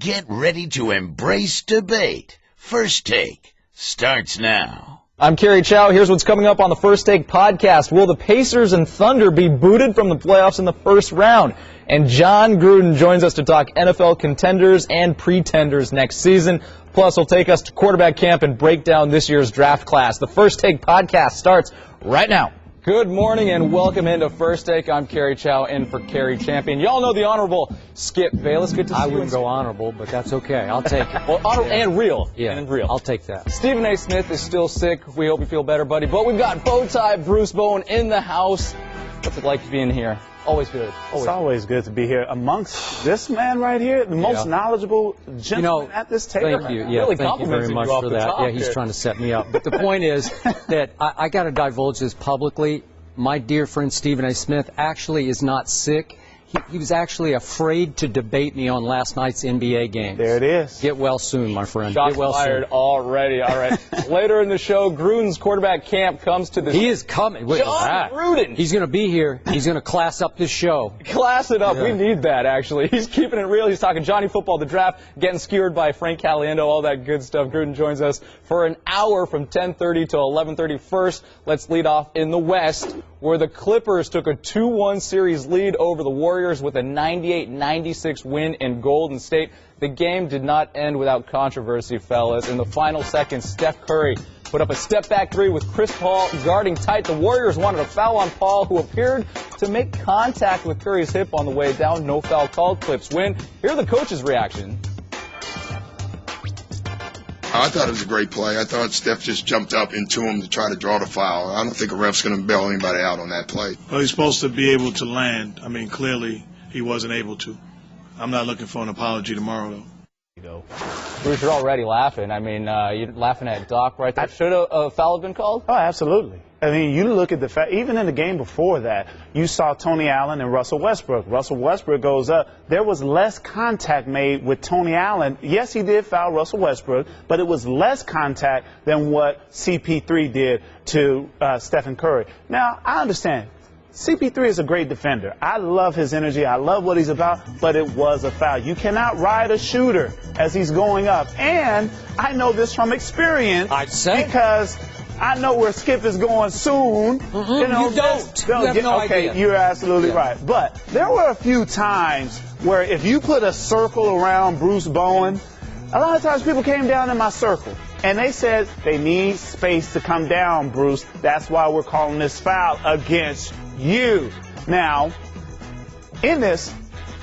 Get ready to embrace debate. First Take starts now. I'm Kerry Chow. Here's what's coming up on the First Take podcast. Will the Pacers and Thunder be booted from the playoffs in the first round? And Jon Gruden joins us to talk NFL contenders and pretenders next season. Plus, he'll take us to quarterback camp and break down this year's draft class. The First Take podcast starts right now. Good morning and welcome into First Take. I'm Kerry Chow in for Kerry Champion. Y'all know the Honorable Skip Bayless. Good to see you. I wouldn't go honorable, but that's okay. I'll take it. Well, honorable and real. Yeah, and real. I'll take that. Stephen A. Smith is still sick. We hope you feel better, buddy. But we've got Bowtie Bruce Bowen in the house. What's it like being here? Always good. It's always good to be here amongst this man right here, the most knowledgeable gentleman at this table. Thank you. Yeah, really thank you very much for that. Yeah, he's trying to set me up. But the point is that I got to divulge this publicly. My dear friend Stephen A. Smith actually is not sick. He was actually afraid to debate me on last night's NBA game. There it is. Get well soon, my friend. Shots Get well fired soon. already. All right. Later in the show, Gruden's quarterback camp comes to the... He is coming. Wait, Jon Gruden. He's going to be here. He's going to class up this show. Class it up. Yeah. We need that, actually. He's keeping it real. He's talking Johnny football, the draft, getting skewered by Frank Caliendo, all that good stuff. Gruden joins us for an hour from 10:30 to 11:30. First, let's lead off in the West, where the Clippers took a 2-1 series lead over the Warriors with a 98-96 win in Golden State. The game did not end without controversy, fellas. In the final seconds, Steph Curry put up a step-back three with Chris Paul guarding tight. The Warriors wanted a foul on Paul, who appeared to make contact with Curry's hip on the way down. No foul called. Clips win. Here are the coach's reaction. I thought it was a great play. I thought Steph just jumped up into him to try to draw the foul. I don't think a ref's going to bail anybody out on that play. Well, he's supposed to be able to land. I mean, clearly he wasn't able to. I'm not looking for an apology tomorrow, though. Bruce, you're already laughing. I mean, you're laughing at Doc right there. Should a foul have been called? Oh, absolutely. I mean, you look at the fact, even in the game before that, you saw Tony Allen and Russell Westbrook. Russell Westbrook goes up. There was less contact made with Tony Allen. Yes, he did foul Russell Westbrook, but it was less contact than what CP3 did to Stephen Curry. Now, I understand. CP3 is a great defender. I love his energy. I love what he's about, but it was a foul. You cannot ride a shooter as he's going up. And I know this from experience. I'd say. Because I know where Skip is going soon. Mm-hmm. You don't. You have no idea. Okay, you're absolutely right. But there were a few times where if you put a circle around Bruce Bowen, a lot of times people came down in my circle. And they said they need space to come down, Bruce. That's why we're calling this foul against you. Now, in this,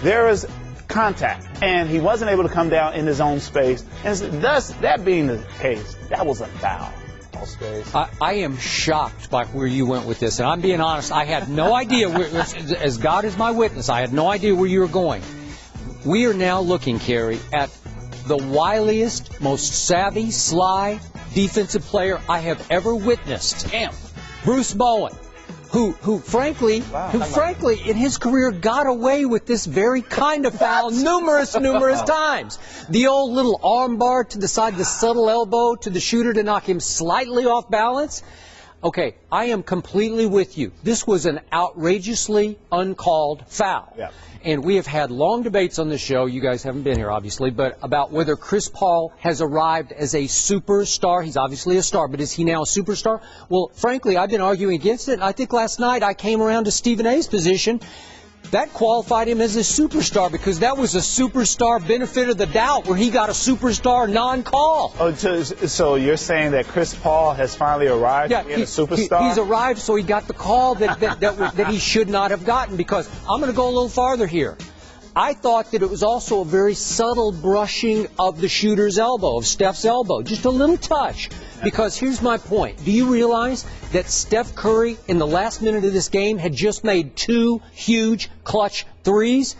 there is contact. And he wasn't able to come down in his own space. And thus, that being the case, that was a foul. I am shocked by where you went with this. And I'm being honest, I had no idea, as God is my witness, I had no idea where you were going. We are now looking, Kerry, at the wiliest, most savvy, sly defensive player I have ever witnessed. Bruce Bowen, who frankly, in his career got away with this very kind of foul numerous times. The old little arm bar to the side, the subtle elbow to the shooter to knock him slightly off balance. Okay, I am completely with you. This was an outrageously uncalled foul. Yeah. And we have had long debates on the show, you guys haven't been here obviously, but about whether Chris Paul has arrived as a superstar. He's obviously a star, but is he now a superstar? Well, frankly, I've been arguing against it, and I think last night I came around to Stephen A's position. That qualified him as a superstar because that was a superstar benefit of the doubt where he got a superstar non-call. Oh, so you're saying that Chris Paul has finally arrived to being a superstar? He's arrived, so he got the call that he should not have gotten, because I'm going to go a little farther here. I thought that it was also a very subtle brushing of the shooter's elbow, of Steph's elbow, just a little touch. Because here's my point. Do you realize that Steph Curry, in the last minute of this game, had just made 2 huge clutch threes?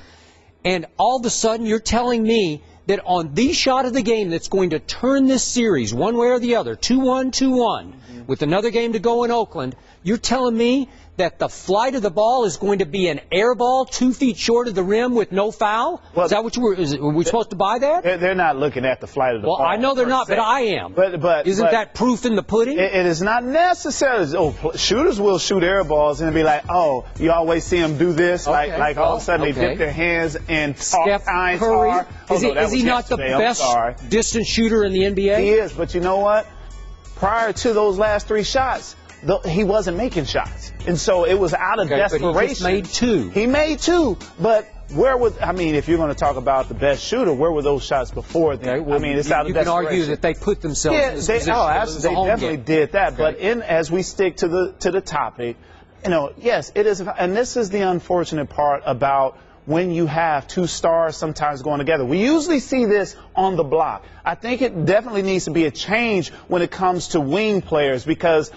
And all of a sudden, you're telling me that on the shot of the game that's going to turn this series one way or the other, 2-1, 2-1, with another game to go in Oakland, you're telling me that the flight of the ball is going to be an air ball 2 feet short of the rim with no foul? Well, is that what were we supposed to buy that? They're not looking at the flight of the ball. Well, I know they're not, but I am. But isn't that proof in the pudding? It is not necessary. Shooters will shoot air balls and be like, oh, you always see them do this, like all of a sudden they dip their hands in Steph Curry, is he not the best distance shooter in the NBA? He is, but you know what? Prior to those last 3 shots, he wasn't making shots. And so it was out of desperation. But he just made 2. He made 2, but if you're going to talk about the best shooter, where were those shots before then? Well, it's out of desperation. You can argue that they put themselves in this position. They definitely did that. Okay. But as we stick to the topic, yes, it is, and this is the unfortunate part about when you have 2 stars sometimes going together. We usually see this on the block. I think it definitely needs to be a change when it comes to wing players, because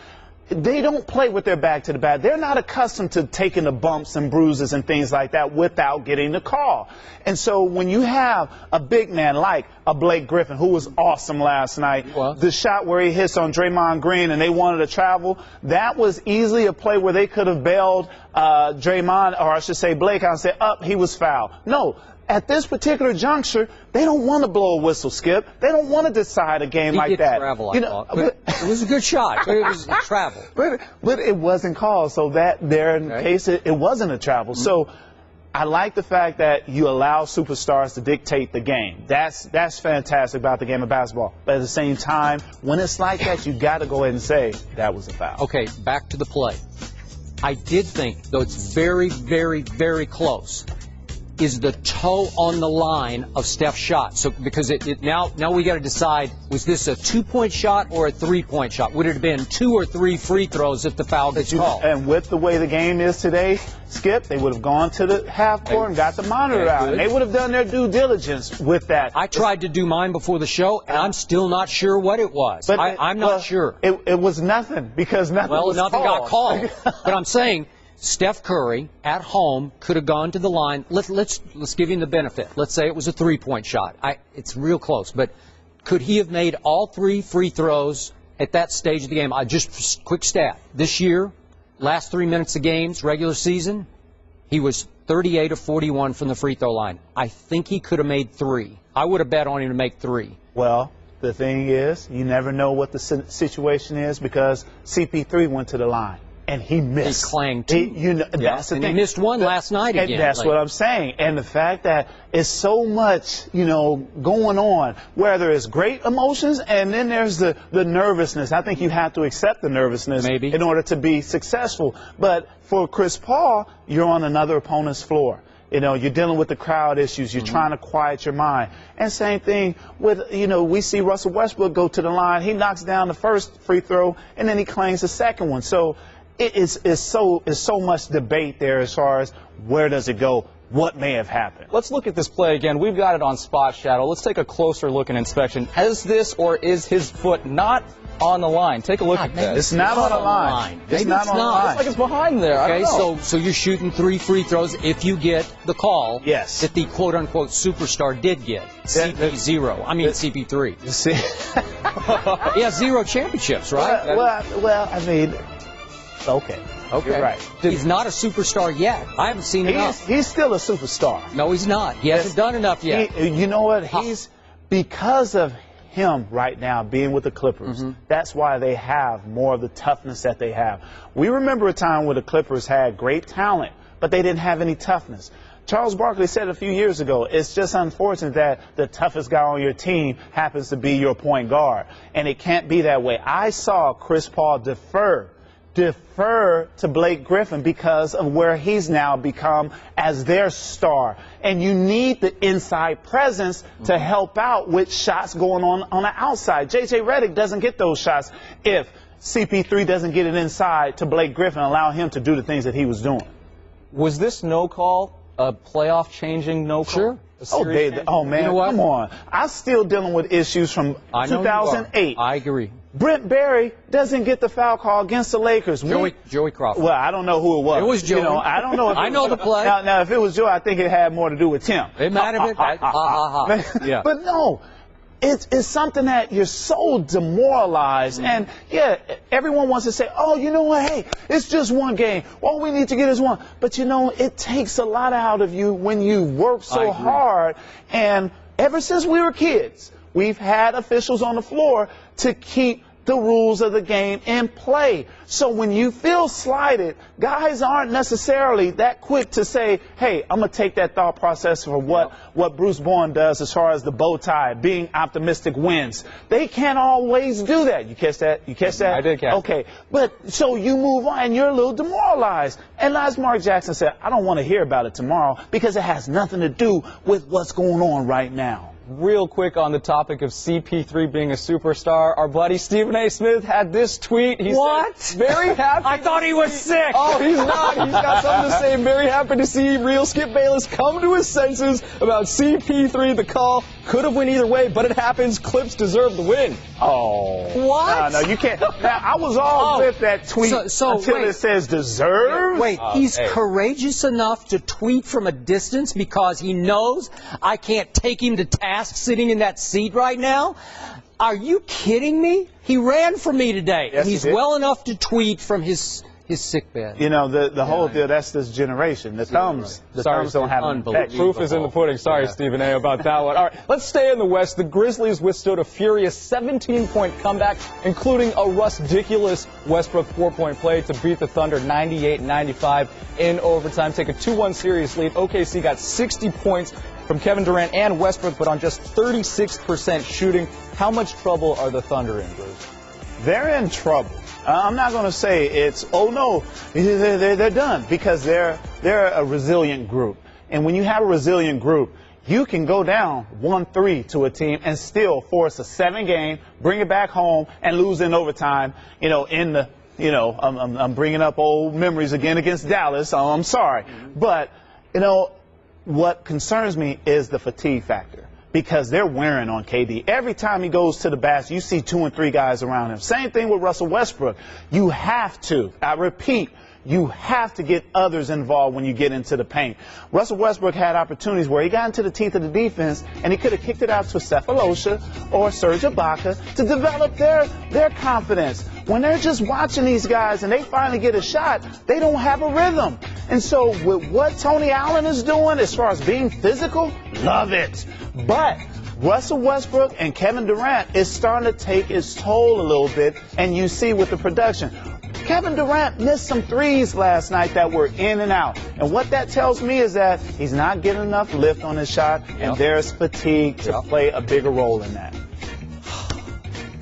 they don't play with their back to the bat. They're not accustomed to taking the bumps and bruises and things like that without getting the call. And so when you have a big man like a Blake Griffin, who was awesome last night, the shot where he hits on Draymond Green and they wanted to travel, that was easily a play where they could have bailed Draymond, or I should say Blake, and said, he was fouled. No. At this particular juncture, they don't want to blow a whistle, Skip. They don't want to decide a game like that. Travel, I thought. But it was a good shot. But it was a travel. But it wasn't called, so that there in the case it wasn't a travel. Mm-hmm. So I like the fact that you allow superstars to dictate the game. That's fantastic about the game of basketball. But at the same time, when it's like that, you got to go ahead and say that was a foul. Okay, back to the play. I did think, though it's very, very, very close, is the toe on the line of Steph's shot. So because now we got to decide, was this a 2-point shot or a 3-point shot? Would it have been 2 or 3 free throws if the foul gets called? And with the way the game is today, Skip, they would have gone to the half court and got the monitor out. And they would have done their due diligence with that. I tried to do mine before the show, and I'm still not sure what it was. But I'm not sure. It was nothing, because nothing was nothing called. got called. But I'm saying Steph Curry at home could have gone to the line. Let's give him the benefit. Let's say it was a 3-point shot. It's real close, but could he have made all 3 free throws at that stage of the game? Just quick stat. This year, last 3 minutes of games, regular season, he was 38 of 41 from the free throw line. I think he could have made 3. I would have bet on him to make 3. Well, the thing is, you never know what the situation is, because CP3 went to the line. And he missed. He clanged too. That's the thing. He missed one last night again. And that's what I'm saying. And the fact that it's so much, going on, whether it's great emotions and then there's the nervousness. I think you have to accept the nervousness in order to be successful. But for Chris Paul, you're on another opponent's floor. You're dealing with the crowd issues. You're trying to quiet your mind. And same thing with, we see Russell Westbrook go to the line. He knocks down the first free throw, and then he claims the second one. So it's so much debate there as far as where does it go, what may have happened. Let's look at this play again. We've got it on Spot Shadow. Let's take a closer look and inspection. Is this or is his foot not on the line? Take a look at this. It's not on the line. It's not on the line. It's like it's behind there. Okay, so you're shooting 3 free throws if you get the call that the quote-unquote superstar did get. CP0. I mean CP3. See? He has 0 championships, right? Well, I mean, okay. You're right. He's not a superstar yet. I haven't seen enough. He's still a superstar. No, he's not. He hasn't done enough yet. You know what? Because of him right now being with the Clippers, that's why they have more of the toughness that they have. We remember a time where the Clippers had great talent, but they didn't have any toughness. Charles Barkley said a few years ago, it's just unfortunate that the toughest guy on your team happens to be your point guard. And it can't be that way. I saw Chris Paul defer to Blake Griffin because of where he's now become as their star. And you need the inside presence to help out with shots going on the outside. J.J. Redick doesn't get those shots if CP3 doesn't get it inside to Blake Griffin and allow him to do the things that he was doing. Was this no call a playoff changing no call? Sure. Oh, man, come on. I'm still dealing with issues from 2008. I agree. Brent Barry doesn't get the foul call against the Lakers. Joey Crawford. Well, I don't know who it was. It was Joey. I don't know. If I know the play. Now, if it was Joey, I think it had more to do with Tim. It might have been. But no, it's something that you're so demoralized. And, yeah, everyone wants to say, oh, you know what, hey, it's just one game. All we need to get is one. But, you know, it takes a lot out of you when you work so hard. And ever since we were kids, we've had officials on the floor to keep the rules of the game in play. So when you feel slighted, guys aren't necessarily that quick to say, hey, I'm going to take that thought process for what Bruce Bowen does as far as the bow tie, being optimistic wins. They can't always do that. You catch that? You catch that? I did catch. Okay. But so you move on and you're a little demoralized. And as Mark Jackson said, I don't want to hear about it tomorrow because it has nothing to do with what's going on right now. Real quick on the topic of CP3 being a superstar, our buddy Stephen A. Smith had this tweet. He said, very happy. I thought he was sick. Oh, he's not. He's got something to say. Very happy to see real Skip Bayless come to his senses about CP3. The call could have went either way, but it happens. Clips deserve the win. Oh. What? No, you can't. Now, I was all with that tweet until wait. it says deserve. Wait, he's courageous enough to tweet from a distance because he knows I can't take him to task sitting in that seat right now? Are you kidding me? He ran for me today. Yes, he's well enough to tweet from his sick bed. You know, the whole deal, that's this generation. The thumbs don't have an effect. Proof is in the pudding. Sorry, Stephen A. about that one. All right, let's stay in the West. The Grizzlies withstood a furious 17-point comeback, including a ridiculous Westbrook 4-point play to beat the Thunder 98-95 in overtime, take a 2-1 series lead. OKC got 60 points from Kevin Durant and Westbrook, but on just 36% shooting. How much trouble are the Thunder in, Bruce? They're in trouble. I'm not going to say it's, oh, no, they're done, because they're a resilient group. And when you have a resilient group, you can go down 1-3 to a team and still force a 7-game, bring it back home, and lose in overtime, I'm bringing up old memories again against Dallas, so I'm sorry. But, what concerns me is the fatigue factor, because they're wearing on KD. Every time he goes to the basket, you see 2 and 3 guys around him. Same thing with Russell Westbrook. You have to, I repeat, you have to get others involved when you get into the paint. Russell Westbrook had opportunities where he got into the teeth of the defense, and he could have kicked it out to Cephalosha or Serge Ibaka to develop their confidence. When they're just watching these guys and they finally get a shot, they don't have a rhythm. And so with what Tony Allen is doing as far as being physical, love it. But Russell Westbrook and Kevin Durant is starting to take its toll a little bit, and you see with the production. Kevin Durant missed some threes last night that were in and out. And what that tells me is that he's not getting enough lift on his shot, and there's fatigue to play a bigger role in that.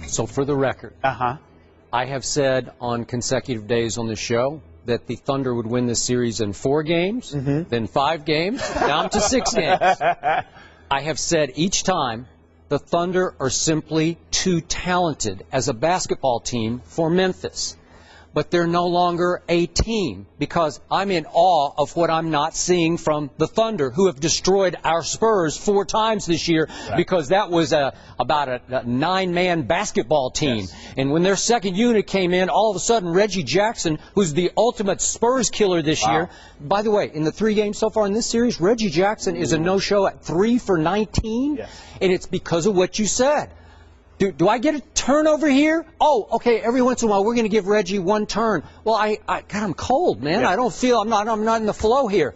So for the record, I have said on consecutive days on the show that the Thunder would win this series in 4 games, then 5 games, down to 6 games. I have said each time the Thunder are simply too talented as a basketball team for Memphis. But they're no longer a team, because I'm in awe of what I'm not seeing from the Thunder, who have destroyed our Spurs 4 times this year, because that was about a 9-man basketball team. And when their second unit came in, all of a sudden Reggie Jackson, who's the ultimate Spurs killer this year, by the way, in the 3 games so far in this series, Reggie Jackson is a no-show at 3 for 19, and it's because of what you said. Do I get a turnover here? Oh, okay, every once in a while we're going to give Reggie 1 turn. Well, God, I'm cold, man. I don't feel, I'm not in the flow here.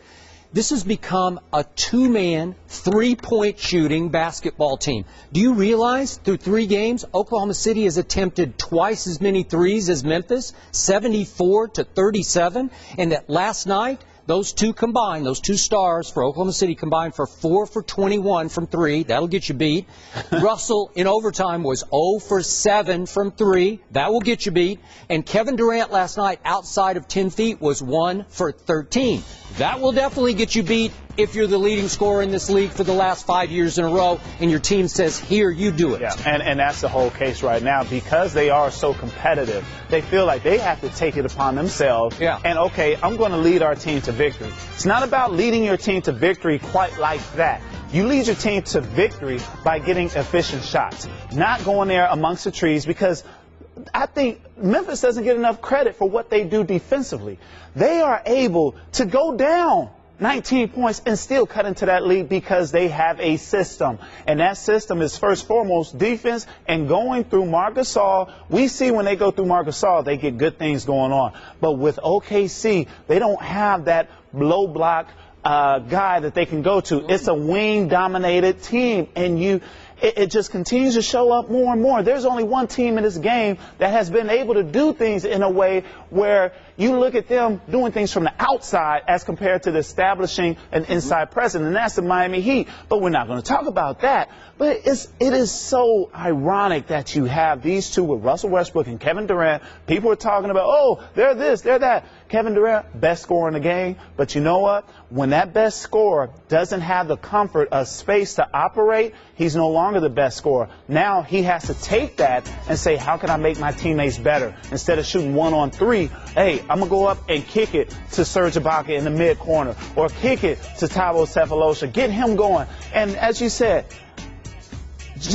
This has become a 2-man, 3-point shooting basketball team. Do you realize through 3 games, Oklahoma City has attempted twice as many threes as Memphis, 74 to 37, and that last night, those two combined, those 2 stars for Oklahoma City combined for 4 for 21 from 3. That'll get you beat. Russell in overtime was 0 for 7 from 3. That will get you beat. And Kevin Durant last night outside of 10 feet was 1 for 13. That will definitely get you beat if you're the leading scorer in this league for the last 5 years in a row and your team says, here, you do it. Yeah, and that's the whole case right now. Because they are so competitive, they feel like they have to take it upon themselves. And, okay, I'm going to lead our team to victory. It's not about leading your team to victory quite like that. You lead your team to victory by getting efficient shots, not going there amongst the trees, because I think Memphis doesn't get enough credit for what they do defensively. They are able to go down 19 points and still cut into that lead because they have a system. And that system is first foremost defense and going through Marc Gasol. We see when they go through Marc Gasol, they get good things going on. But with OKC, they don't have that low block guy that they can go to. It's a wing-dominated team, and it just continues to show up more and more. There's only one team in this game that has been able to do things in a way where you look at them doing things from the outside as compared to the establishing an inside presence, and that's the Miami Heat. But we're not going to talk about that. But it is so ironic that you have these two with Russell Westbrook and Kevin Durant. People are talking about, oh, they're this, they're that. Kevin Durant, best scorer in the game. But you know what? When that best scorer doesn't have the comfort of space to operate, he's no longer the best scorer. Now he has to take that and say, how can I make my teammates better? Instead of shooting 1-on-3, hey, I'm going to go up and kick it to Serge Ibaka in the mid corner or kick it to Thabo Sefolosha. Get him going. And as you said,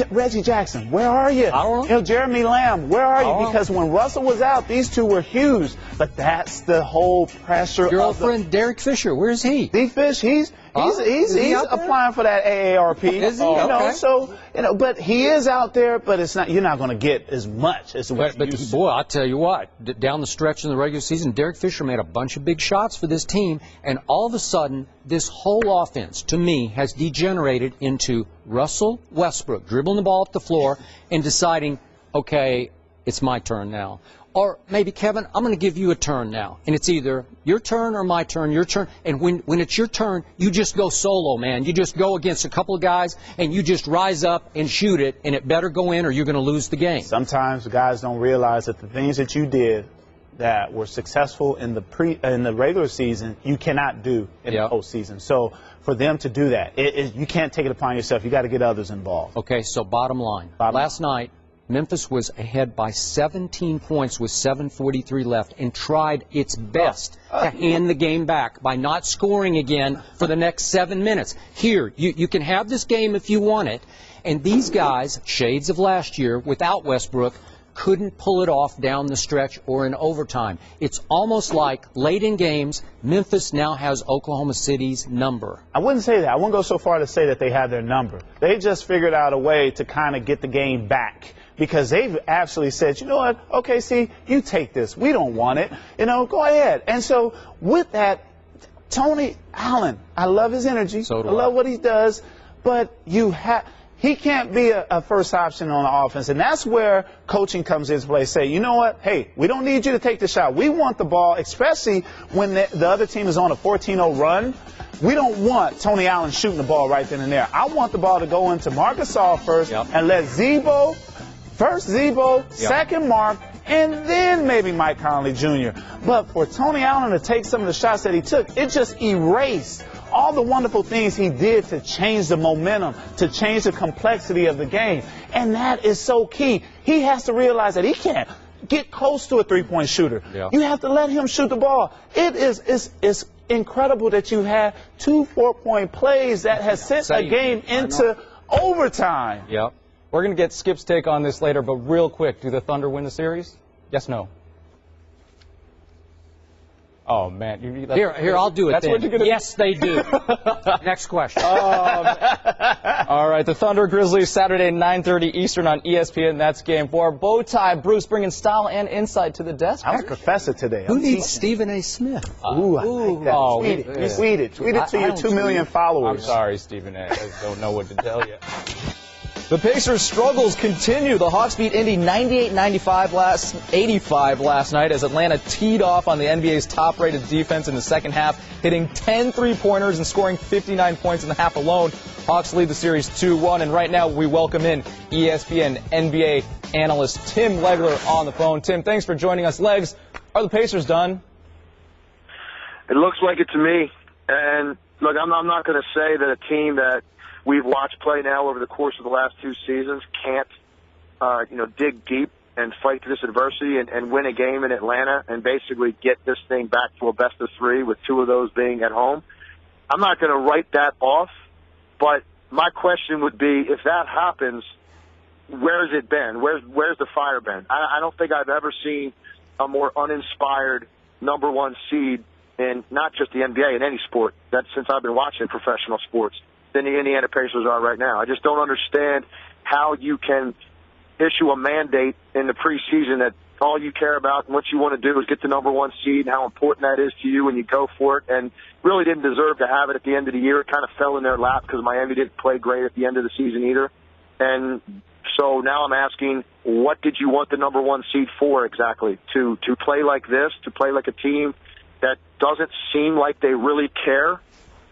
Reggie Jackson, where are you? I don't know. You know, Jeremy Lamb, where are you? Because when Russell was out, these two were huge. But that's the whole pressure. Your old friend Derek Fisher, where's he? D-Fish, he's applying for that AARP. Is he? But he is out there, but it's not. You're not going to get as much as what But boy, I'll tell you what, down the stretch in the regular season, Derek Fisher made a bunch of big shots for this team, and all of a sudden, this whole offense, to me, has degenerated into Russell Westbrook dribbling the ball up the floor and deciding, okay, it's my turn now. Or maybe, Kevin, I'm going to give you a turn now. And it's either your turn or my turn, your turn. And when it's your turn, you just go solo, man. You just go against a couple of guys, and you just rise up and shoot it, and it better go in or you're going to lose the game. Sometimes guys don't realize that the things that you did that were successful in the regular season, you cannot do in the postseason. So for them to do that, you can't take it upon yourself. You got to get others involved. Okay, so bottom line. Last night, Memphis was ahead by 17 points with 7:43 left and tried its best to hand the game back by not scoring again for the next 7 minutes. Here, you can have this game if you want it. And these guys, shades of last year, without Westbrook, couldn't pull it off down the stretch or in overtime. It's almost like late in games, Memphis now has Oklahoma City's number. I wouldn't say that. I wouldn't go so far to say that they have their number. They just figured out a way to kind of get the game back. Because they've actually said, you know what, OKC, you take this. We don't want it. Go ahead. And so with that, Tony Allen, I love his energy. So do I love what he does. But he can't be a first option on the offense. And that's where coaching comes into play. Say, you know what, hey, we don't need you to take the shot. We want the ball, especially when the other team is on a 14-0 run. We don't want Tony Allen shooting the ball right then and there. I want the ball to go into Marc Gasol first and let First Zebo, second Mark, and then maybe Mike Conley Jr. But for Tony Allen to take some of the shots that he took, it just erased all the wonderful things he did to change the momentum, to change the complexity of the game. And that is so key. He has to realize that he can't get close to a three-point shooter. You have to let him shoot the ball. It's incredible that you had 2 4-point plays that has sent a game into overtime. Yep. We're going to get Skip's take on this later, but real quick, do the Thunder win the series? Yes, no? Oh, man. Here, I'll do it that's then. What you're gonna yes, they do. Next question. All right, the Thunder Grizzlies, Saturday, 9:30 Eastern on ESPN. That's Game 4. Bowtie, Bruce, bringing style and insight to the desk. I'm a professor today. Who needs Stephen A. Smith? Ooh, I like that. Tweet it to your 2 million followers. I'm sorry, Stephen A. I don't know what to tell you. The Pacers' struggles continue. The Hawks beat Indy 98-85 last night as Atlanta teed off on the NBA's top-rated defense in the second half, hitting 10 three-pointers and scoring 59 points in the half alone. Hawks lead the series 2-1, and right now we welcome in ESPN NBA analyst Tim Legler on the phone. Tim, thanks for joining us. Legs, are the Pacers done? It looks like it to me. And, look, I'm not going to say that a team that we've watched play now over the course of the last 2 seasons can't, dig deep and fight through this adversity and win a game in Atlanta and basically get this thing back to a best-of-3 with 2 of those being at home. I'm not going to write that off, but my question would be, if that happens, where's it been? Where's the fire been? I don't think I've ever seen a more uninspired number 1 seed in not just the NBA, in any sport, that since I've been watching professional sports, than the Indiana Pacers are right now. I just don't understand how you can issue a mandate in the preseason that all you care about and what you want to do is get the number 1 seed and how important that is to you, and you go for it, and really didn't deserve to have it at the end of the year. It kind of fell in their lap because Miami didn't play great at the end of the season either. And so now I'm asking, what did you want the number 1 seed for exactly? To play like this, to play like a team that doesn't seem like they really care?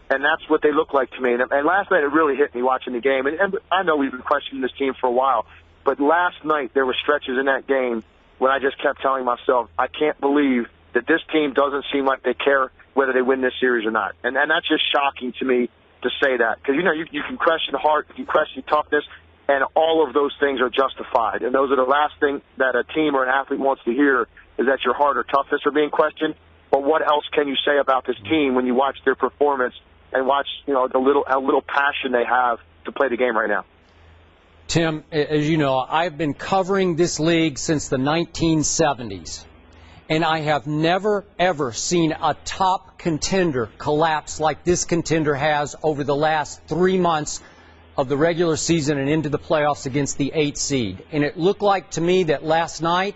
And that's what they look like to me. And last night it really hit me watching the game. And I know we've been questioning this team for a while, but last night there were stretches in that game when I just kept telling myself, I can't believe that this team doesn't seem like they care whether they win this series or not. And that's just shocking to me to say that. Because, you can question heart, you can question toughness, and all of those things are justified. And those are the last thing that a team or an athlete wants to hear, is that your heart or toughness are being questioned. But what else can you say about this team when you watch their performance and watch, how little passion they have to play the game right now? Tim, as you know, I've been covering this league since the 1970s, and I have never, ever seen a top contender collapse like this contender has over the last 3 months of the regular season and into the playoffs against the 8th seed. And it looked like to me that last night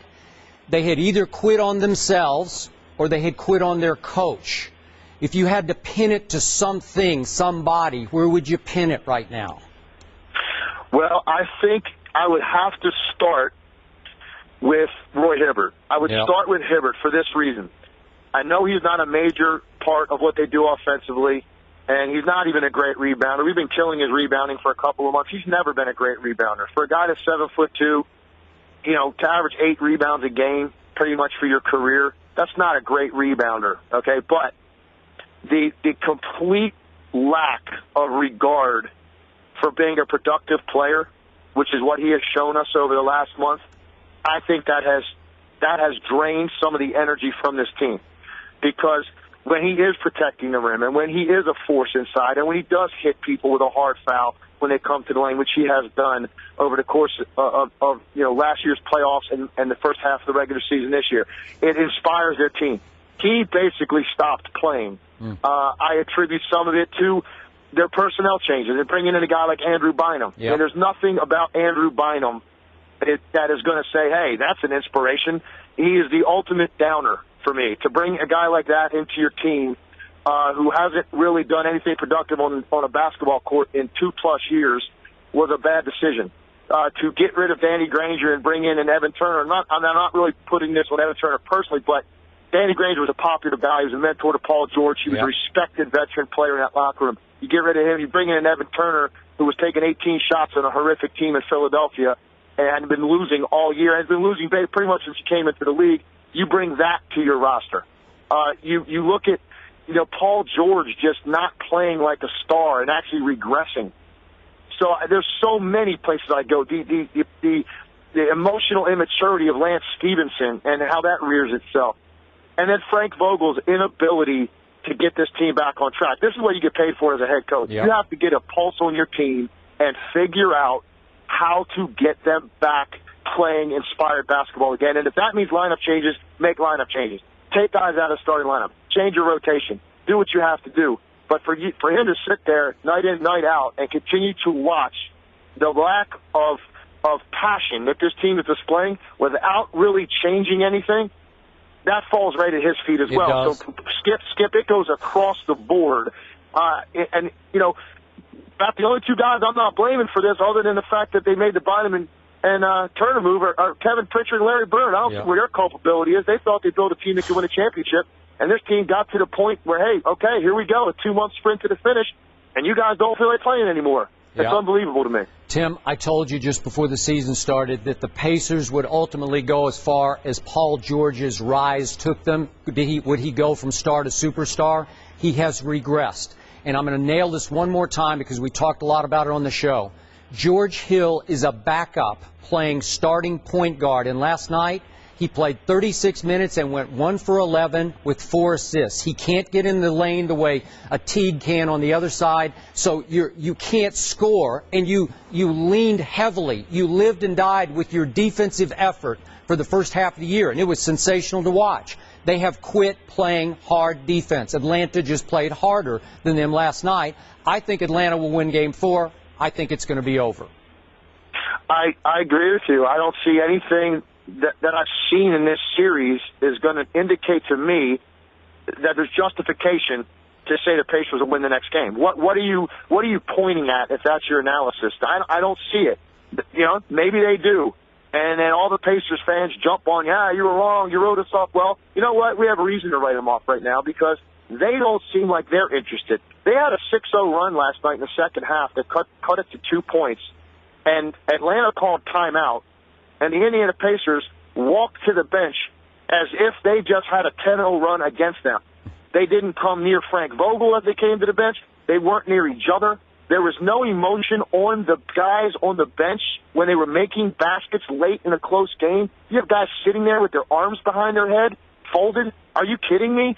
they had either quit on themselves or they had quit on their coach. If you had to pin it to something, somebody, where would you pin it right now? Well, I think I would have to start with Roy Hibbert. I would start with Hibbert for this reason. I know he's not a major part of what they do offensively, and he's not even a great rebounder. We've been killing his rebounding for a couple of months. He's never been a great rebounder. For a guy that's 7'2", to average 8 rebounds a game pretty much for your career, that's not a great rebounder, okay? But the complete lack of regard for being a productive player, which is what he has shown us over the last month, I think that has drained some of the energy from this team. Because when he is protecting the rim and when he is a force inside and when he does hit people with a hard foul when they come to the lane, which he has done over the course of last year's playoffs and the first half of the regular season this year, it inspires their team. He basically stopped playing. I attribute some of it to their personnel changes. They're bringing in a guy like Andrew Bynum. Yep. And there's nothing about Andrew Bynum that is going to say, hey, that's an inspiration. He is the ultimate downer for me. To bring a guy like that into your team who hasn't really done anything productive on a basketball court in 2+ years was a bad decision. To get rid of Danny Granger and bring in an Evan Turner, I'm not really putting this on Evan Turner personally, but Danny Granger was a popular guy. He was a mentor to Paul George. He was a respected veteran player in that locker room. You get rid of him, you bring in Evan Turner, who was taking 18 shots on a horrific team in Philadelphia and had been losing all year, has been losing pretty much since he came into the league. You bring that to your roster. You look at, Paul George just not playing like a star and actually regressing. So there's so many places I go. The emotional immaturity of Lance Stevenson and how that rears itself. And then Frank Vogel's inability to get this team back on track. This is what you get paid for as a head coach. Yep. You have to get a pulse on your team and figure out how to get them back playing inspired basketball again. And if that means lineup changes, make lineup changes. Take guys out of the starting lineup. Change your rotation. Do what you have to do. But for him to sit there night in, night out and continue to watch the lack of passion that this team is displaying without really changing anything, that falls right at his feet as well. Does. So skip, it goes across the board. And about the only two guys I'm not blaming for this other than the fact that they made the Bynum and Turner move are Kevin Pritchard and Larry Bird. I don't see where their culpability is. They thought they'd build a team that could win a championship. And this team got to the point where, hey, okay, here we go, a 2-month sprint to the finish, and you guys don't feel like playing anymore. It's unbelievable to me. Tim, I told you just before the season started that the Pacers would ultimately go as far as Paul George's rise took them. Would he go from star to superstar? He has regressed. And I'm going to nail this one more time because we talked a lot about it on the show. George Hill is a backup playing starting point guard. And last night, he played 36 minutes and went 1 for 11 with 4 assists. He can't get in the lane the way a Teague can on the other side, so you can't score, and you leaned heavily. You lived and died with your defensive effort for the first half of the year, and it was sensational to watch. They have quit playing hard defense. Atlanta just played harder than them last night. I think Atlanta will win Game 4. I think it's going to be over. I agree with you. I don't see anything that I've seen in this series is going to indicate to me that there's justification to say the Pacers will win the next game. What are you pointing at if that's your analysis? I don't see it. You know, maybe they do. And then all the Pacers fans jump on, yeah, you were wrong, you wrote us off. Well, you know what? We have a reason to write them off right now because they don't seem like they're interested. They had a 6-0 run last night in the second half that cut it to 2 points. And Atlanta called timeout, and the Indiana Pacers walked to the bench as if they just had a 10-0 run against them. They didn't come near Frank Vogel as they came to the bench. They weren't near each other. There was no emotion on the guys on the bench when they were making baskets late in a close game. You have guys sitting there with their arms behind their head, folded. Are you kidding me?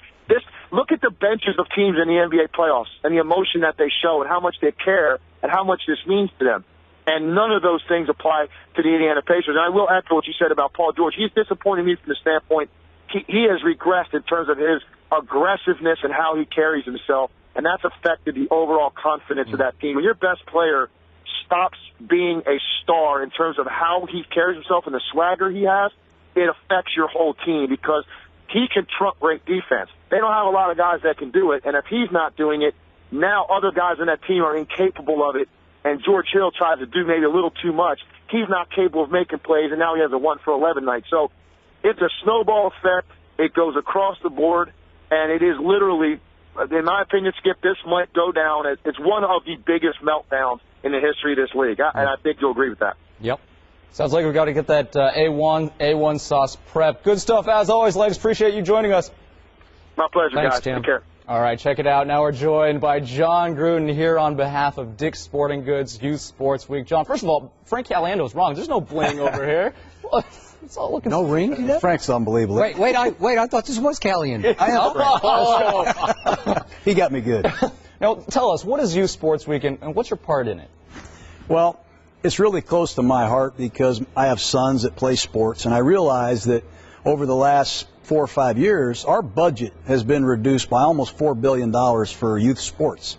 Look at the benches of teams in the NBA playoffs and the emotion that they show and how much they care and how much this means to them. And none of those things apply to the Indiana Pacers. And I will echo what you said about Paul George. He's disappointed me from the standpoint he has regressed in terms of his aggressiveness and how he carries himself, and that's affected the overall confidence of that team. When your best player stops being a star in terms of how he carries himself and the swagger he has, it affects your whole team because he can trump great defense. They don't have a lot of guys that can do it, and if he's not doing it, now other guys on that team are incapable of it, and George Hill tries to do maybe a little too much. He's not capable of making plays, and now he has a 1-for-11 night. So it's a snowball effect. It goes across the board, and it is literally, in my opinion, Skip, this might go down as it's one of the biggest meltdowns in the history of this league, and I think you'll agree with that. Yep. Sounds like we've got to get that A1 sauce prep. Good stuff, as always, Legs. Appreciate you joining us. My pleasure, Thanks, guys. Tim. Take care. All right, check it out. Now we're joined by Jon Gruden here on behalf of Dick's Sporting Goods Youth Sports Week. John, first of all, Frank Caliendo's wrong. There's no bling over here. It's all looking No ring? Frank's unbelievable. Wait, I thought this was Caliendo. I am Frank. He got me good. Now, tell us, what is Youth Sports Week and what's your part in it? Well, it's really close to my heart because I have sons that play sports, and I realize that over the last 4 or 5 years, our budget has been reduced by almost $4 billion for youth sports.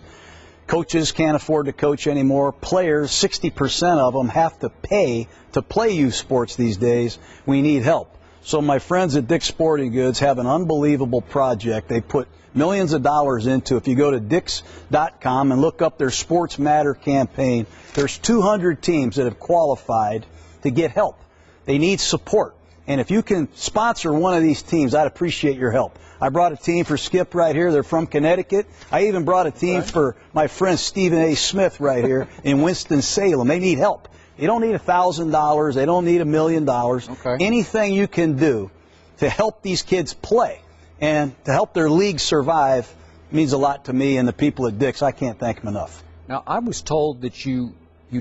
Coaches can't afford to coach anymore. Players, 60% of them have to pay to play youth sports these days. We need help. So my friends at Dick's Sporting Goods have an unbelievable project. They put millions of dollars into. If you go to Dicks.com and look up their Sports Matter campaign, there's 200 teams that have qualified to get help. They need support. And if you can sponsor one of these teams, I'd appreciate your help. I brought a team for Skip right here. They're from Connecticut. I even brought a team for my friend Stephen A. Smith right here in Winston-Salem. They need help. They don't need $1,000. They don't need $1 million. Okay. Anything you can do to help these kids play and to help their league survive means a lot to me and the people at Dick's. I can't thank them enough. Now, I was told that you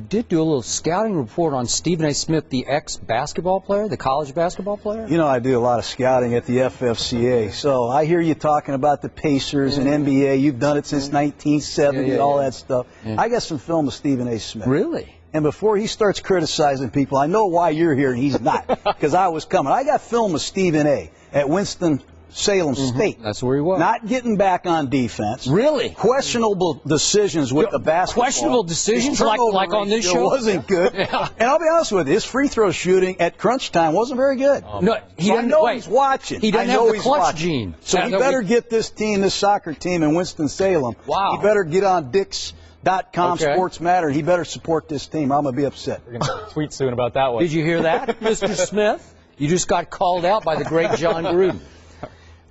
did do a little scouting report on Stephen A. Smith, the ex-basketball player, the college basketball player? You know, I do a lot of scouting at the FFCA, so I hear you talking about the Pacers and NBA. You've done it since 1970, all that stuff. Yeah. I got some film of Stephen A. Smith. Really? And before he starts criticizing people, I know why you're here and he's not, because I was coming. I got film of Stephen A. at Winston-Salem State. That's where he was. Not getting back on defense. Really? Questionable decisions with the basketball. Questionable decisions His turnover like on this ratio show? wasn't good. Yeah. And I'll be honest with you, his free throw shooting at crunch time wasn't very good. No, he So I doesn't. know Wait, he's watching. He doesn't I know have the he's clutch watching. gene. So he better get this team, this soccer team in Winston-Salem. Wow. He better get on Dicks.com, Okay. Sports Matter. He better support this team. I'm going to be upset. We're going to tweet soon about that one. Did you hear that, Mr. Smith? You just got called out by the great Jon Gruden.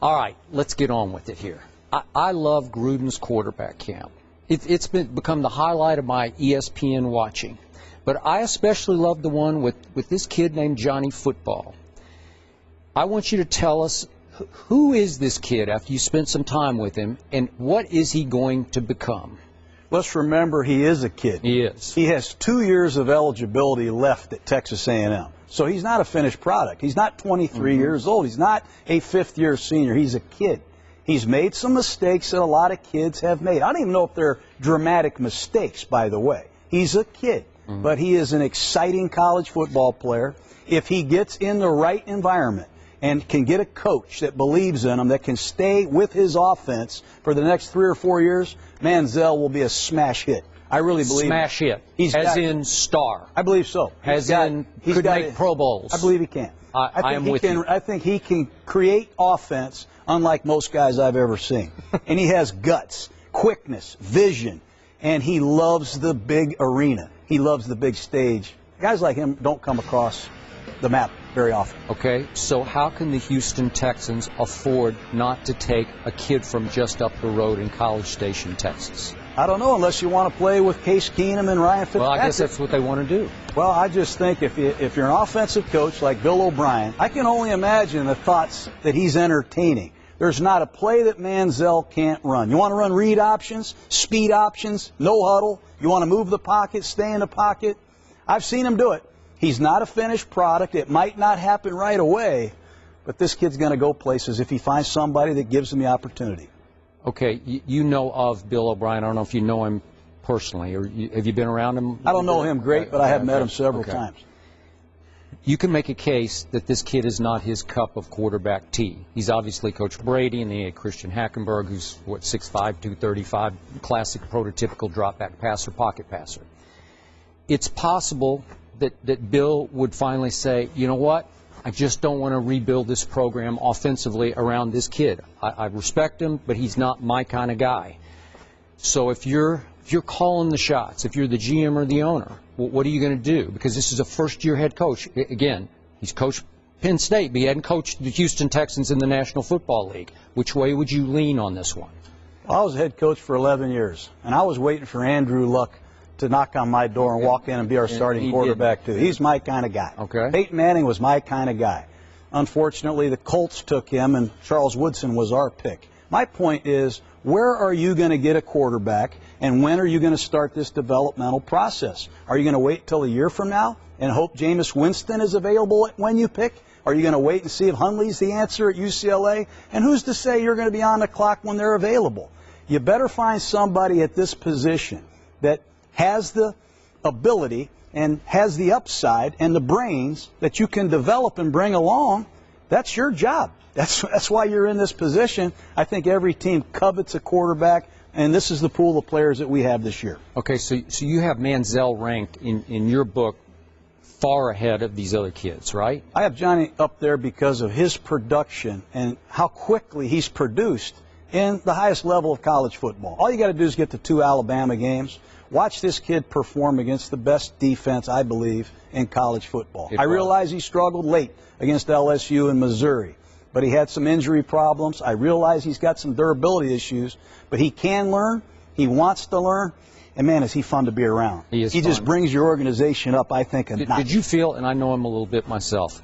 All right, let's get on with it here. I love Gruden's quarterback camp. It's become the highlight of my ESPN watching. But I especially love the one with this kid named Johnny Football. I want you to tell us, who is this kid after you spent some time with him, and what is he going to become? Let's remember he is a kid. He is. He has 2 years of eligibility left at Texas A&M. So he's not a finished product. He's not 23 years old. He's not a fifth-year senior. He's a kid. He's made some mistakes that a lot of kids have made. I don't even know if they're dramatic mistakes, by the way. He's a kid, but he is an exciting college football player. If he gets in the right environment, and can get a coach that believes in him, that can stay with his offense for the next 3 or 4 years, Manziel will be a smash hit. I really believe smash hit. In star. I believe so. Could make Pro Bowls. I believe he can. I am with you. I think he can create offense unlike most guys I've ever seen. And he has guts, quickness, vision, and he loves the big arena. He loves the big stage. Guys like him don't come across the map very often. Okay, so how can the Houston Texans afford not to take a kid from just up the road in College Station, Texas? I don't know, unless you want to play with Case Keenum and Ryan Fitzpatrick. Well, I guess that's what they want to do. Well, I just think if you're an offensive coach like Bill O'Brien, I can only imagine the thoughts that he's entertaining. There's not a play that Manziel can't run. You want to run read options, speed options, no huddle. You want to move the pocket, stay in the pocket. I've seen him do it. He's not a finished product. It might not happen right away, but this kid's going to go places if he finds somebody that gives him the opportunity. Okay, you know of Bill O'Brien. I don't know if you know him personally, or have you been around him? I don't know him great, but I have met him several times. You can make a case that this kid is not his cup of quarterback tea. He's obviously Coach Brady, and he had Christian Hackenberg, who's, 6'5", 235, classic prototypical drop-back passer, pocket passer. It's possible that Bill would finally say, you know what, I just don't want to rebuild this program offensively around this kid. I respect him, but he's not my kind of guy. So if you're calling the shots, if you're the GM or the owner, what are you going to do? Because this is a first-year head coach. Again, he's coached Penn State, but he hadn't coached the Houston Texans in the National Football League. Which way would you lean on this one? Well, I was a head coach for 11 years, and I was waiting for Andrew Luck to knock on my door and walk in and be our starting quarterback, too. He's my kind of guy. Okay. Peyton Manning was my kind of guy. Unfortunately, the Colts took him, and Charles Woodson was our pick. My point is, where are you going to get a quarterback, and when are you going to start this developmental process? Are you going to wait till a year from now and hope Jameis Winston is available when you pick? Are you going to wait and see if Hundley's the answer at UCLA? And who's to say you're going to be on the clock when they're available? You better find somebody at this position that has the ability and has the upside and the brains that you can develop and bring along. That's your job. That's why you're in this position. I think every team covets a quarterback, and this is the pool of players that we have this year. Okay, so you have Manziel ranked in your book far ahead of these other kids, right? I have Johnny up there because of his production and how quickly he's produced in the highest level of college football. All you got to do is get to 2 Alabama games. Watch this kid perform against the best defense, I believe, in college football. I realize he struggled late against LSU and Missouri, but he had some injury problems. I realize he's got some durability issues, but he can learn. He wants to learn. And, man, is he fun to be around. He just brings your organization up, I think, a notch. Did you feel, and I know him a little bit myself,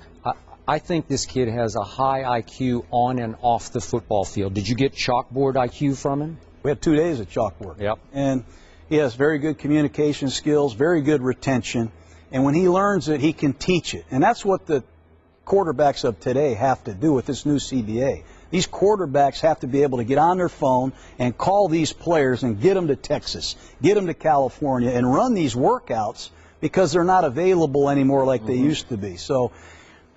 I think this kid has a high IQ on and off the football field. Did you get chalkboard IQ from him? We had 2 days of chalkboard. Yep. And he has very good communication skills, very good retention. And when he learns it, he can teach it. And that's what the quarterbacks of today have to do with this new CBA. These quarterbacks have to be able to get on their phone and call these players and get them to Texas, get them to California, and run these workouts because they're not available anymore like they used to be. So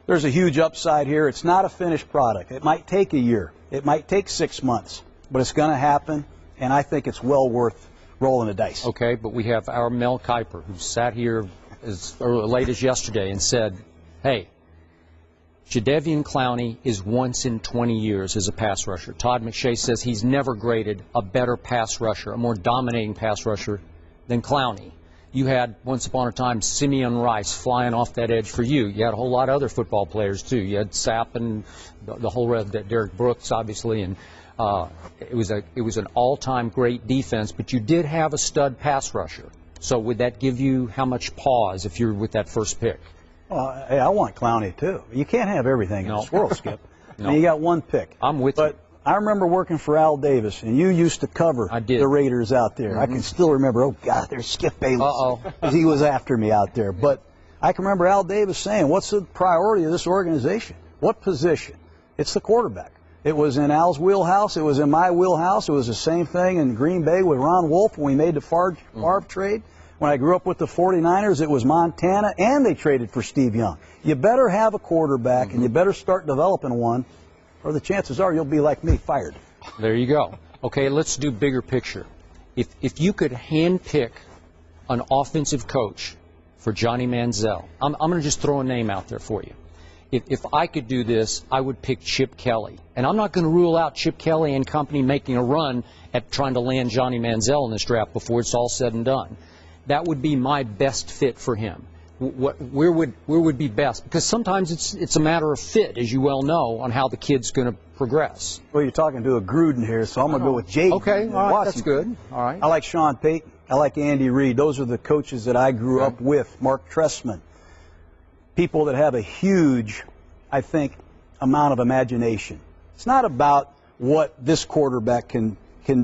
there's a huge upside here. It's not a finished product. It might take a year. It might take 6 months. But it's going to happen, and I think it's well worth rolling the dice. Okay, but we have our Mel Kiper, who sat here as late as yesterday and said, hey, Jadeveon Clowney is once in 20 years as a pass rusher. Todd McShay says he's never graded a better pass rusher, a more dominating pass rusher than Clowney. You had, once upon a time, Simeon Rice flying off that edge for you. You had a whole lot of other football players, too. You had Sapp and the whole rest, Derek Brooks, obviously, and it was an all-time great defense, but you did have a stud pass rusher. So would that give you how much pause if you're with that first pick? Well, hey, I want Clowney, too. You can't have everything in this world, Skip. No. And you got one pick. I'm with you. But I remember working for Al Davis, and you used to cover the Raiders out there. I can still remember, oh, God, there's Skip Bayless. Because he was after me out there. But I can remember Al Davis saying, what's the priority of this organization? What position? It's the quarterback. It was in Al's wheelhouse. It was in my wheelhouse. It was the same thing in Green Bay with Ron Wolf when we made the Favre trade. When I grew up with the 49ers, it was Montana, and they traded for Steve Young. You better have a quarterback, and you better start developing one, or the chances are you'll be like me, fired. There you go. Okay, let's do bigger picture. If you could handpick an offensive coach for Johnny Manziel, I'm going to just throw a name out there for you. If I could do this, I would pick Chip Kelly. And I'm not going to rule out Chip Kelly and company making a run at trying to land Johnny Manziel in this draft before it's all said and done. That would be my best fit for him. Where would be best? Because sometimes it's a matter of fit, as you well know, on how the kid's going to progress. Well, you're talking to a Gruden here, so I'm going to go with Jay. Okay, all right, that's good. All right. I like Sean Payton. I like Andy Reid. Those are the coaches that I grew up with. Mark Trestman. People that have a huge, I think, amount of imagination. It's not about what this quarterback can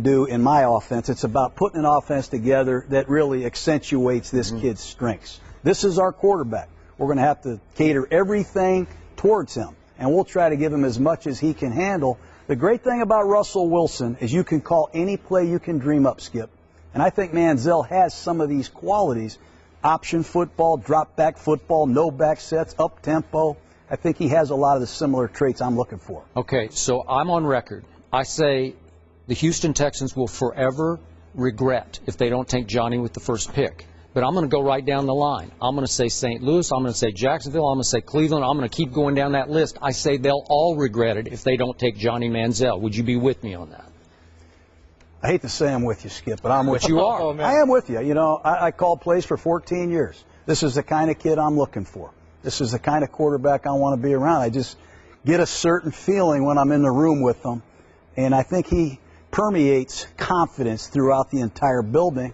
do in my offense. It's about putting an offense together that really accentuates this kid's strengths. This is our quarterback. We're going to have to cater everything towards him, and we'll try to give him as much as he can handle. The great thing about Russell Wilson is you can call any play you can dream up, Skip. And I think Manziel has some of these qualities. Option football, drop back football, no back sets, up tempo. I think he has a lot of the similar traits I'm looking for. Okay, so I'm on record. I say the Houston Texans will forever regret if they don't take Johnny with the first pick. But I'm going to go right down the line. I'm going to say St. Louis. I'm going to say Jacksonville. I'm going to say Cleveland. I'm going to keep going down that list. I say they'll all regret it if they don't take Johnny Manziel. Would you be with me on that? I hate to say I'm with you, Skip, but I'm with you. But you are. Oh, man. I am with you. You know, I called plays for 14 years. This is the kind of kid I'm looking for. This is the kind of quarterback I want to be around. I just get a certain feeling when I'm in the room with him, and I think he permeates confidence throughout the entire building.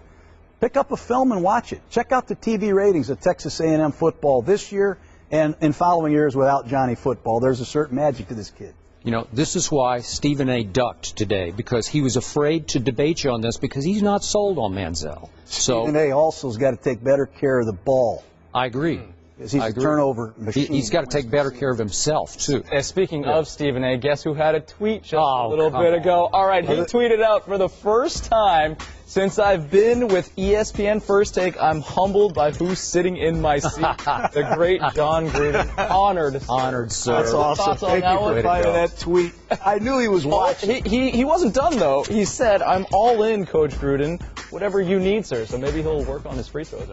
Pick up a film and watch it. Check out the TV ratings of Texas A&M football this year and in following years without Johnny football. There's a certain magic to this kid. You know, this is why Stephen A. ducked today, because he was afraid to debate you on this because he's not sold on Manziel. Stephen A. also has got to take better care of the ball. I agree. He's a turnover machine. He's got to take better care of himself, too. Speaking of Stephen A., guess who had a tweet just a little bit ago? All right, he tweeted out, for the first time since I've been with ESPN First Take, I'm humbled by who's sitting in my seat. The great Jon Gruden. Honored, sir. That's awesome. Thank you for finding that tweet. I knew he was watching. He wasn't done, though. He said, I'm all in, Coach Gruden. Whatever you need, sir. So maybe he'll work on his free throws.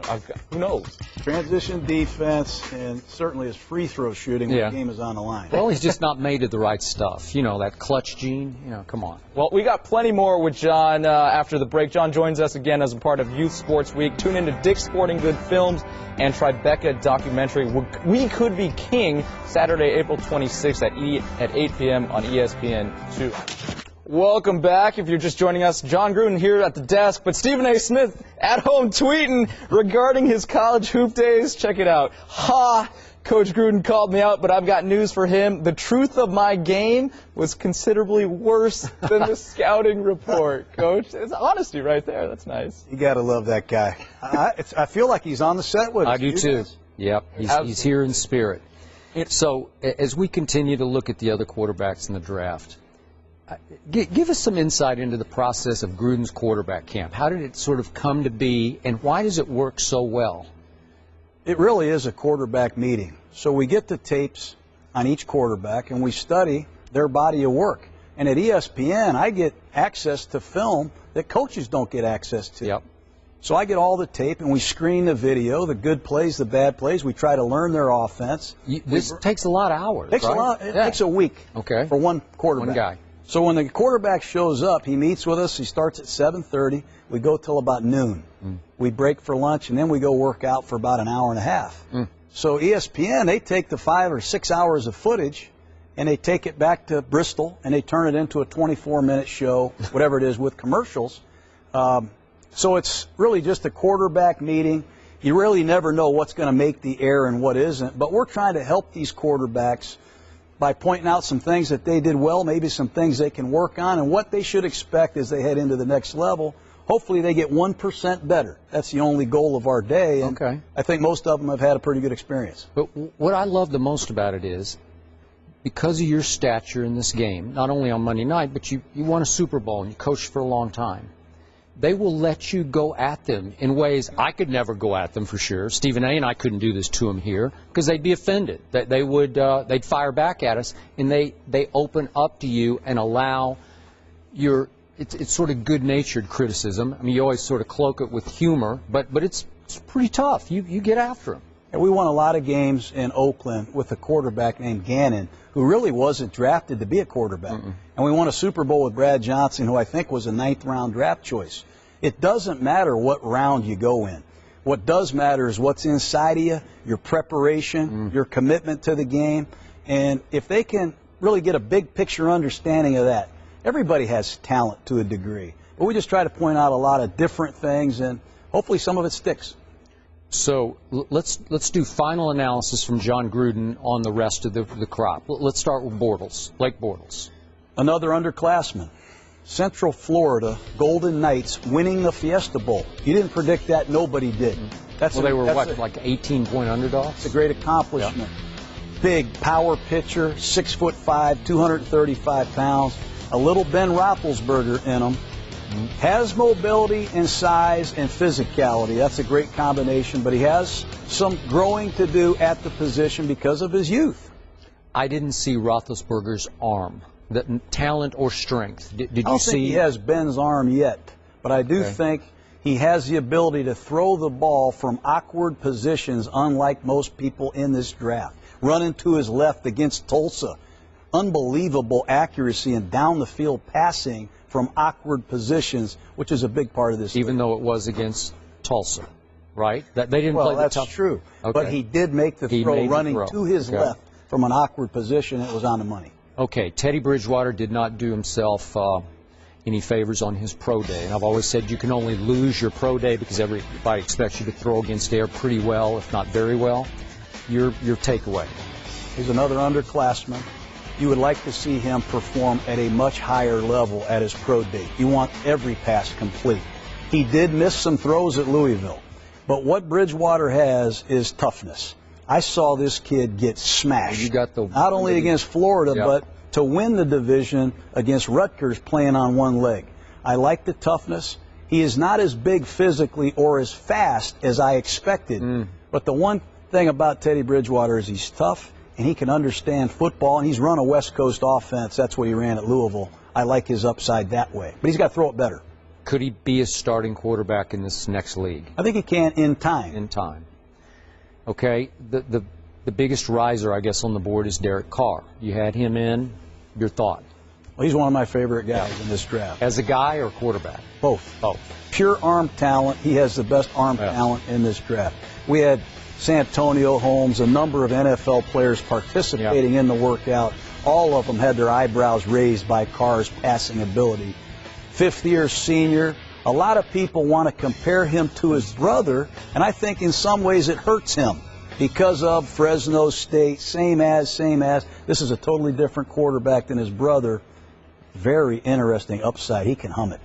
Who knows? Transition defense and certainly his free throw shooting when the game is on the line. Well, he's just not made of the right stuff. You know, that clutch gene. You know, come on. Well, we got plenty more with Jon after the break. Jon joins us again as a part of Youth Sports Week. Tune into Dick's Sporting Good Films and Tribeca documentary We Could Be King, Saturday, April 26th at 8 p.m. on ESPN2. Welcome back. If you're just joining us, Jon Gruden here at the desk, but Stephen A. Smith at home tweeting regarding his college hoop days. Check it out. Ha! Coach Gruden called me out, but I've got news for him. The truth of my game was considerably worse than the scouting report, Coach. It's honesty right there. That's nice. You got to love that guy. I feel like he's on the set with us. I do, too. Yep. He's here in spirit. So as we continue to look at the other quarterbacks in the draft, give us some insight into the process of Gruden's quarterback camp. How did it sort of come to be, and why does it work so well? It really is a quarterback meeting. So we get the tapes on each quarterback, and we study their body of work. And at ESPN, I get access to film that coaches don't get access to. Yep. So I get all the tape, and we screen the video, the good plays, the bad plays. We try to learn their offense. This takes a lot of hours, It takes a week for one quarterback. One guy. So when the quarterback shows up, he meets with us. He starts at 7:30. We go till about noon. We break for lunch, and then we go work out for about an hour and a half. So ESPN, they take the 5 or 6 hours of footage, and they take it back to Bristol, and they turn it into a 24-minute show, whatever it is, with commercials. So it's really just a quarterback meeting. You really never know what's going to make the air and what isn't. But we're trying to help these quarterbacks by pointing out some things that they did well, maybe some things they can work on, and what they should expect as they head into the next level. Hopefully they get 1% better. That's the only goal of our day. And I think most of them have had a pretty good experience. But what I love the most about it is, because of your stature in this game, not only on Monday night, but you won a Super Bowl and you coached for a long time, they will let you go at them in ways I could never go at them for sure. Stephen A. and I couldn't do this to them here because they'd be offended. They'd fire back at us, and they open up to you and allow your. It's sort of good-natured criticism. I mean, you always sort of cloak it with humor, but it's pretty tough. You get after them. And we won a lot of games in Oakland with a quarterback named Gannon, who really wasn't drafted to be a quarterback. And we won a Super Bowl with Brad Johnson, who I think was a 9th-round draft choice. It doesn't matter what round you go in. What does matter is what's inside of you, your preparation, your commitment to the game. And if they can really get a big picture understanding of that, everybody has talent to a degree. But we just try to point out a lot of different things, and hopefully some of it sticks. So let's do final analysis from Jon Gruden on the rest of the crop. Let's start with Bortles, Blake Bortles. Another underclassman. Central Florida Golden Knights winning the Fiesta Bowl. You didn't predict that. Nobody did. They were like 18-point underdogs? It's a great accomplishment. Yeah. Big power pitcher, 6'5", 235 pounds. A little Ben Roethlisberger in him. Has mobility and size and physicality. That's a great combination, but he has some growing to do at the position because of his youth. I didn't see Roethlisberger's arm, the talent or strength. Did you see? I don't think he has Ben's arm yet, but I do think he has the ability to throw the ball from awkward positions, unlike most people in this draft. Running to his left against Tulsa. Unbelievable accuracy and down the field passing from awkward positions, which is a big part of this. Even though it was against Tulsa, right? They didn't play the that's tough. true. Okay. But he did make the throw running to his left from an awkward position. It was on the money. Okay, Teddy Bridgewater did not do himself any favors on his pro day. And I've always said you can only lose your pro day because everybody expects you to throw against air pretty well, if not very well. Your takeaway. He's another underclassman. You would like to see him perform at a much higher level at his pro day. You want every pass complete. He did miss some throws at Louisville, but what Bridgewater has is toughness. I saw this kid get smashed, not only against Florida, but to win the division against Rutgers playing on one leg. I like the toughness. He is not as big physically or as fast as I expected, but the one thing about Teddy Bridgewater is he's tough. And he can understand football, and he's run a West Coast offense. That's what he ran at Louisville. I like his upside that way. But he's got to throw it better. Could he be a starting quarterback in this next league? I think he can in time. In time. Okay. The biggest riser, I guess, on the board is Derek Carr. You had him in. Your thought? Well, he's one of my favorite guys in this draft. As a guy or quarterback? Both. Both. Pure arm talent. He has the best arm talent in this draft. We had Santonio Holmes, a number of NFL players participating in the workout. All of them had their eyebrows raised by Carr's passing ability. 5th-year senior. A lot of people want to compare him to his brother, and I think in some ways it hurts him because of Fresno State, same as. This is a totally different quarterback than his brother. Very interesting upside. He can hum it.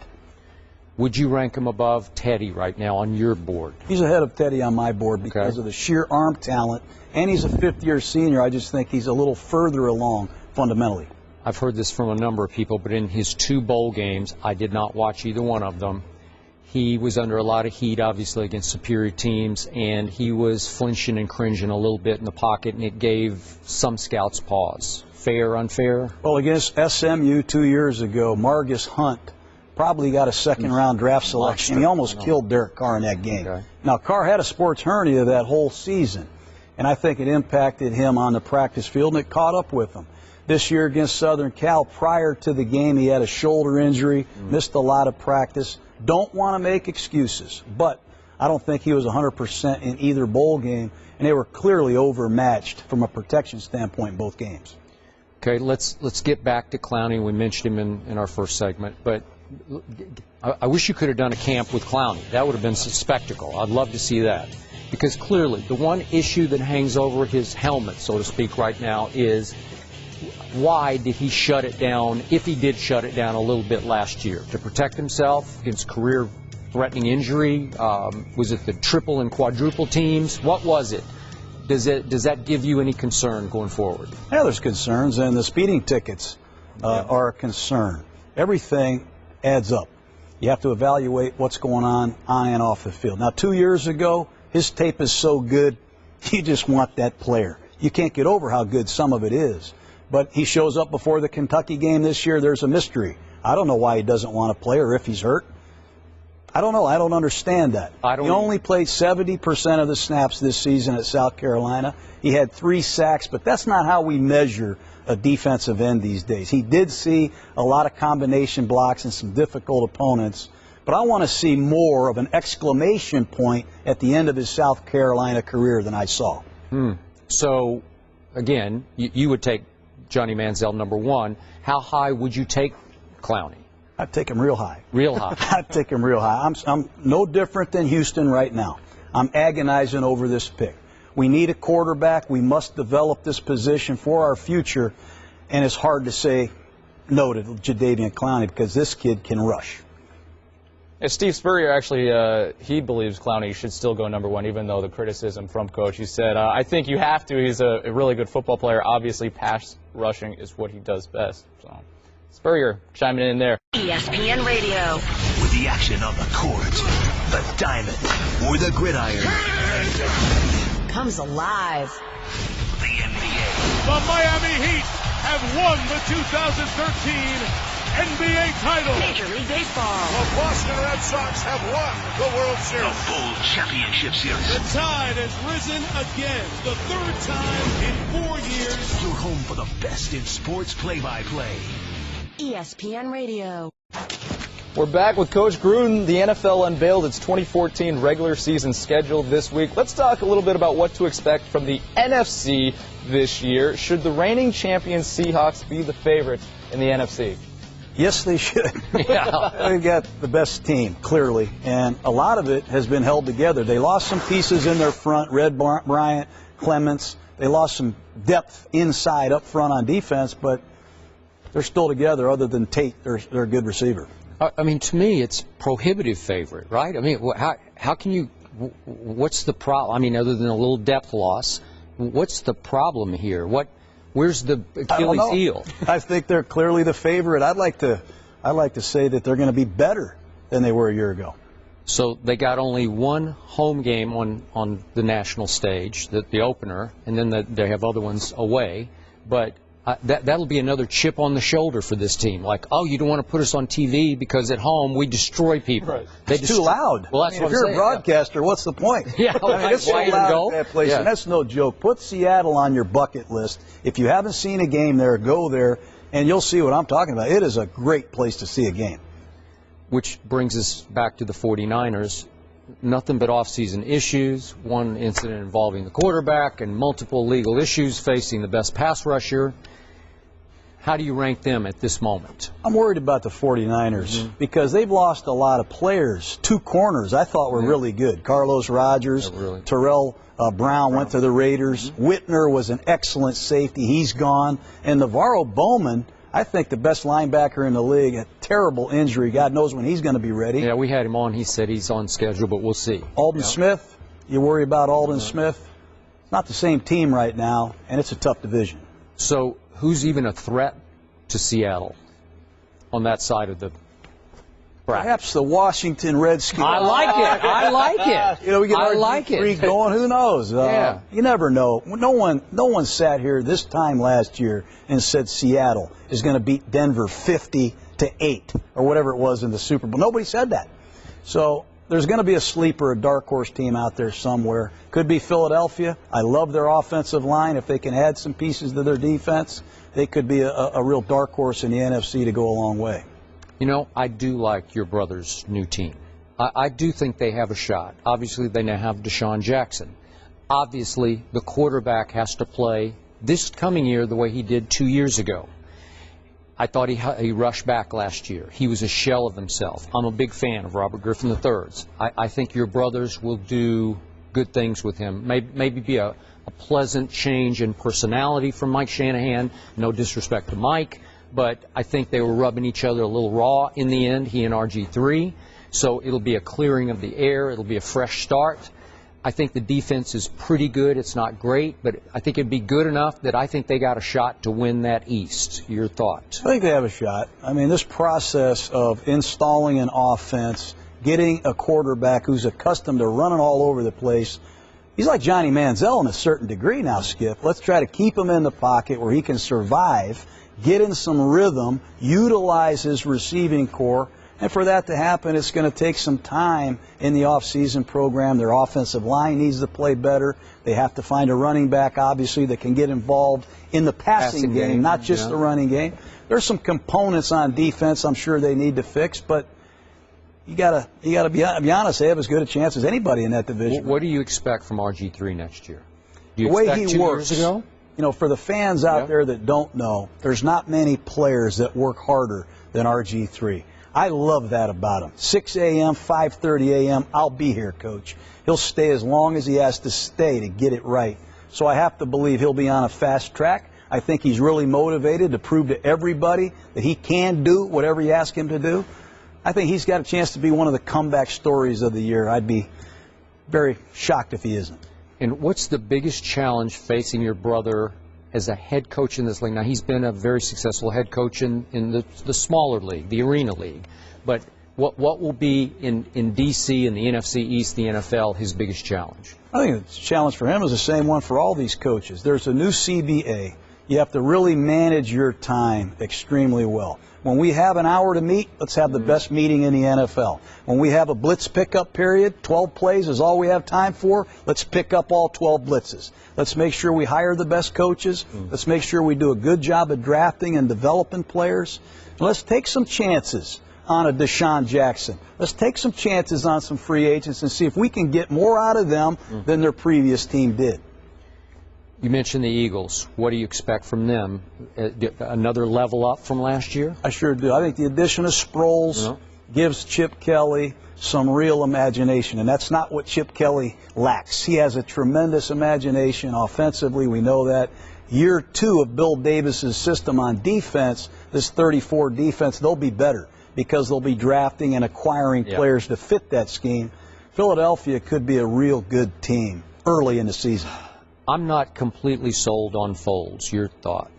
Would you rank him above Teddy right now on your board? He's ahead of Teddy on my board because of the sheer arm talent, and he's a 5th-year senior. I just think he's a little further along fundamentally. I've heard this from a number of people, but in his 2 bowl games, I did not watch either one of them. He was under a lot of heat, obviously, against superior teams, and he was flinching and cringing a little bit in the pocket, and it gave some scouts pause. Fair, unfair? Well, against SMU 2 years ago, Margus Hunt probably got a 2nd-round draft selection. He almost killed Derek Carr in that game. Okay. Now, Carr had a sports hernia that whole season, and I think it impacted him on the practice field, and it caught up with him. This year against Southern Cal, prior to the game, he had a shoulder injury, missed a lot of practice. Don't want to make excuses, but I don't think he was 100% in either bowl game, and they were clearly overmatched from a protection standpoint in both games. Okay, let's get back to Clowney. We mentioned him in our first segment, but I wish you could have done a camp with Clowney. That would have been a spectacle. I'd love to see that. Because clearly, the one issue that hangs over his helmet, so to speak, right now is why did he shut it down, if he did shut it down a little bit last year? To protect himself against career-threatening injury? Was it the triple and quadruple teams? What was it? Does that give you any concern going forward? Yeah, there's concerns, and the speeding tickets are a concern. Everything adds up. You have to evaluate what's going on and off the field. Now, 2 years ago, his tape is so good, you just want that player. You can't get over how good some of it is. But he shows up before the Kentucky game this year. There's a mystery. I don't know why he doesn't want to play or if he's hurt. I don't know. I don't understand that. He only played 70% of the snaps this season at South Carolina. He had 3 sacks, but that's not how we measure a defensive end these days. He did see a lot of combination blocks and some difficult opponents, but I want to see more of an exclamation point at the end of his South Carolina career than I saw. So, again, you would take Johnny Manziel number 1. How high would you take Clowney? I'd take him real high. Real high. I'd take him real high. I'm no different than Houston right now. I'm agonizing over this pick. We need a quarterback. We must develop this position for our future. And it's hard to say no to Jadeveon Clowney because this kid can rush. Yeah, Steve Spurrier actually, he believes Clowney should still go number 1, even though the criticism from Coach. He said, I think you have to. He's a really good football player. Obviously, pass rushing is what he does best. So, Spurrier chiming in there. ESPN Radio. With the action on the court, the diamond, or the gridiron. Comes alive. The NBA. The Miami Heat have won the 2013 NBA title. Major League Baseball. The Boston Red Sox have won the World Series. The Bull Championship Series. The tide has risen again. The 3rd time in 4 years. You're home for the best in sports play-by-play. ESPN Radio. We're back with Coach Gruden. The NFL unveiled its 2014 regular season schedule this week. Let's talk a little bit about what to expect from the NFC this year. Should the reigning champion Seahawks be the favorites in the NFC? Yes, they should. Yeah. They've got the best team, clearly, and a lot of it has been held together. They lost some pieces in their front, Red Bryant, Clements. They lost some depth inside up front on defense, but they're still together other than Tate. They're a good receiver. I mean, to me, it's prohibitive favorite, right? I mean, how can you – what's the problem? I mean, other than a little depth loss, what's the problem here? Where's the Achilles heel? I think they're clearly the favorite. I'd like to say that they're going to be better than they were a year ago. So they got only one home game on the national stage, the opener, and then they have other ones away. But that'll be another chip on the shoulder for this team. Like, oh, you don't want to put us on TV because at home we destroy people. Right. It's too loud. Well, that's what if you're a broadcaster, what's the point? Yeah, it's so loud at that place, and that's no joke. Put Seattle on your bucket list. If you haven't seen a game there, go there, and you'll see what I'm talking about. It is a great place to see a game. Which brings us back to the 49ers. Nothing but off-season issues, one incident involving the quarterback, and multiple legal issues facing the best pass rusher. How do you rank them at this moment? I'm worried about the 49ers because they've lost a lot of players. 2 corners I thought were really good. Carlos Rogers, Terrell Brown went to the Raiders. Whitner was an excellent safety. He's gone. And Navarro Bowman, I think the best linebacker in the league, a terrible injury. God knows when he's going to be ready. Yeah, we had him on. He said he's on schedule, but we'll see. Alden Smith, you worry about Alden Smith? It's not the same team right now, and it's a tough division. So who's even a threat to Seattle on that side of the bracket? Perhaps the Washington Redskins. I like it. I like it. You know, we get our freak going. Who knows? Yeah. You never know. No one sat here this time last year and said Seattle is going to beat Denver 50-8 or whatever it was in the Super Bowl. Nobody said that. So there's going to be a sleeper, a dark horse team out there somewhere. Could be Philadelphia. I love their offensive line. If they can add some pieces to their defense, they could be a real dark horse in the NFC to go a long way. You know, I do like your brother's new team. I do think they have a shot. Obviously, they now have Deshaun Jackson. Obviously, the quarterback has to play this coming year the way he did 2 years ago. I thought he rushed back last year. He was a shell of himself. I'm a big fan of Robert Griffin III's. I think your brothers will do good things with him. Maybe be a pleasant change in personality from Mike Shanahan. No disrespect to Mike, but I think they were rubbing each other a little raw in the end, he and RG3. So it'll be a clearing of the air. It'll be a fresh start. I think the defense is pretty good. It's not great, but I think it'd be good enough that I think they got a shot to win that East. Your thoughts? I think they have a shot. I mean, this process of installing an offense, getting a quarterback who's accustomed to running all over the place, he's like Johnny Manziel in a certain degree now, Skip. Let's try to keep him in the pocket where he can survive, get in some rhythm, utilize his receiving core. And for that to happen, it's going to take some time in the off-season program. Their offensive line needs to play better. They have to find a running back, obviously, that can get involved in the passing game, not just the running game. There's some components on defense I'm sure they need to fix, but you gotta be honest, they have as good a chance as anybody in that division. What do you expect from RG3 next year? Do you the way expect he 2 works, years ago? You know, for the fans out there that don't know, there's not many players that work harder than RG3. I love that about him. 6 a.m., 5:30 a.m., I'll be here, Coach. He'll stay as long as he has to stay to get it right. So I have to believe he'll be on a fast track. I think he's really motivated to prove to everybody that he can do whatever you ask him to do. I think he's got a chance to be one of the comeback stories of the year. I'd be very shocked if he isn't. And what's the biggest challenge facing your brother as a head coach in this league? Now, he's been a very successful head coach in the smaller league, the Arena League. But what will be in D.C. and the NFC East, the NFL, his biggest challenge? I think the challenge for him is the same one for all these coaches. There's a new CBA. You have to really manage your time extremely well. When we have an hour to meet, let's have the best meeting in the NFL. When we have a blitz pickup period, 12 plays is all we have time for, let's pick up all 12 blitzes. Let's make sure we hire the best coaches. Let's make sure we do a good job of drafting and developing players. And let's take some chances on a Deshaun Jackson. Let's take some chances on some free agents and see if we can get more out of them than their previous team did. You mentioned the Eagles. What do you expect from them? Another level up from last year? I sure do. I think the addition of Sproles gives Chip Kelly some real imagination, and that's not what Chip Kelly lacks. He has a tremendous imagination offensively. We know that. Year 2 of Bill Davis's system on defense, this 34 defense, they'll be better because they'll be drafting and acquiring players to fit that scheme. Philadelphia could be a real good team early in the season. I'm not completely sold on Foles. Your thought?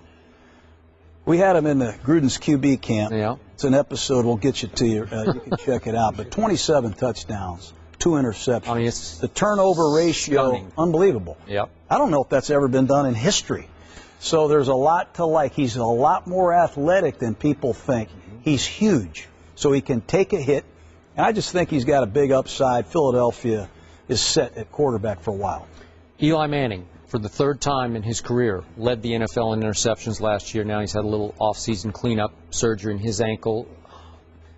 We had him in the Gruden's QB camp. Yeah. It's an episode. We'll get you to you. You can check it out. But 27 touchdowns, 2 interceptions. I mean, it's the turnover ratio, stunning. Unbelievable. Yep. I don't know if that's ever been done in history. So there's a lot to like. He's a lot more athletic than people think. He's huge, so he can take a hit. And I just think he's got a big upside. Philadelphia is set at quarterback for a while. Eli Manning, for the 3rd time in his career, led the NFL in interceptions last year. Now he's had a little off-season cleanup surgery in his ankle.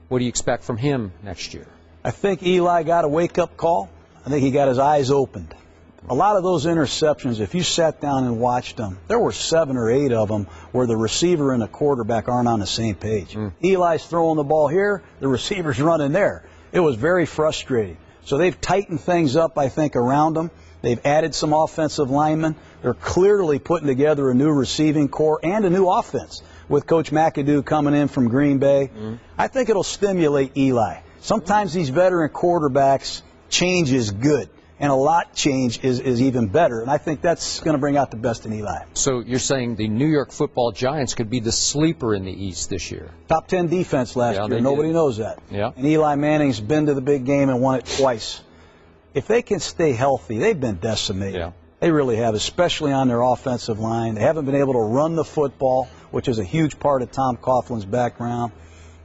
What do you expect from him next year? I think Eli got a wake-up call. I think he got his eyes opened. A lot of those interceptions, if you sat down and watched them, there were 7 or 8 of them where the receiver and the quarterback aren't on the same page. Eli's throwing the ball here, the receiver's running there. It was very frustrating. So they've tightened things up, I think, around them. They've added some offensive linemen. They're clearly putting together a new receiving core and a new offense with Coach McAdoo coming in from Green Bay. I think it'll stimulate Eli. Sometimes these veteran quarterbacks, change is good, and a lot change is even better. And I think that's going to bring out the best in Eli. So you're saying the New York Football Giants could be the sleeper in the East this year? Top 10 defense last year. Nobody knows that. Yeah. And Eli Manning's been to the big game and won it twice. If they can stay healthy, they've been decimated. Yeah. They really have, especially on their offensive line. They haven't been able to run the football, which is a huge part of Tom Coughlin's background.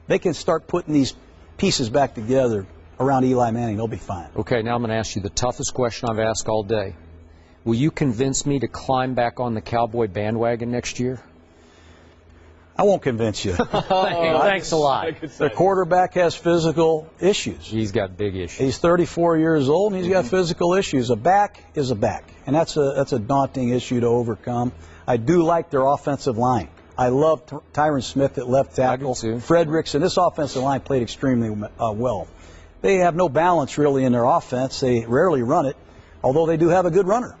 They can start putting these pieces back together around Eli Manning. They'll be fine. Okay, now I'm going to ask you the toughest question I've asked all day. Will you convince me to climb back on the Cowboy bandwagon next year? I won't convince you. Thanks a lot. The quarterback has physical issues. He's got big issues. He's 34 years old, and he's got physical issues. A back is a back, and that's a daunting issue to overcome. I do like their offensive line. I love Tyron Smith at left tackle. Fredericks, and this offensive line played extremely well. They have no balance really in their offense. They rarely run it, although they do have a good runner.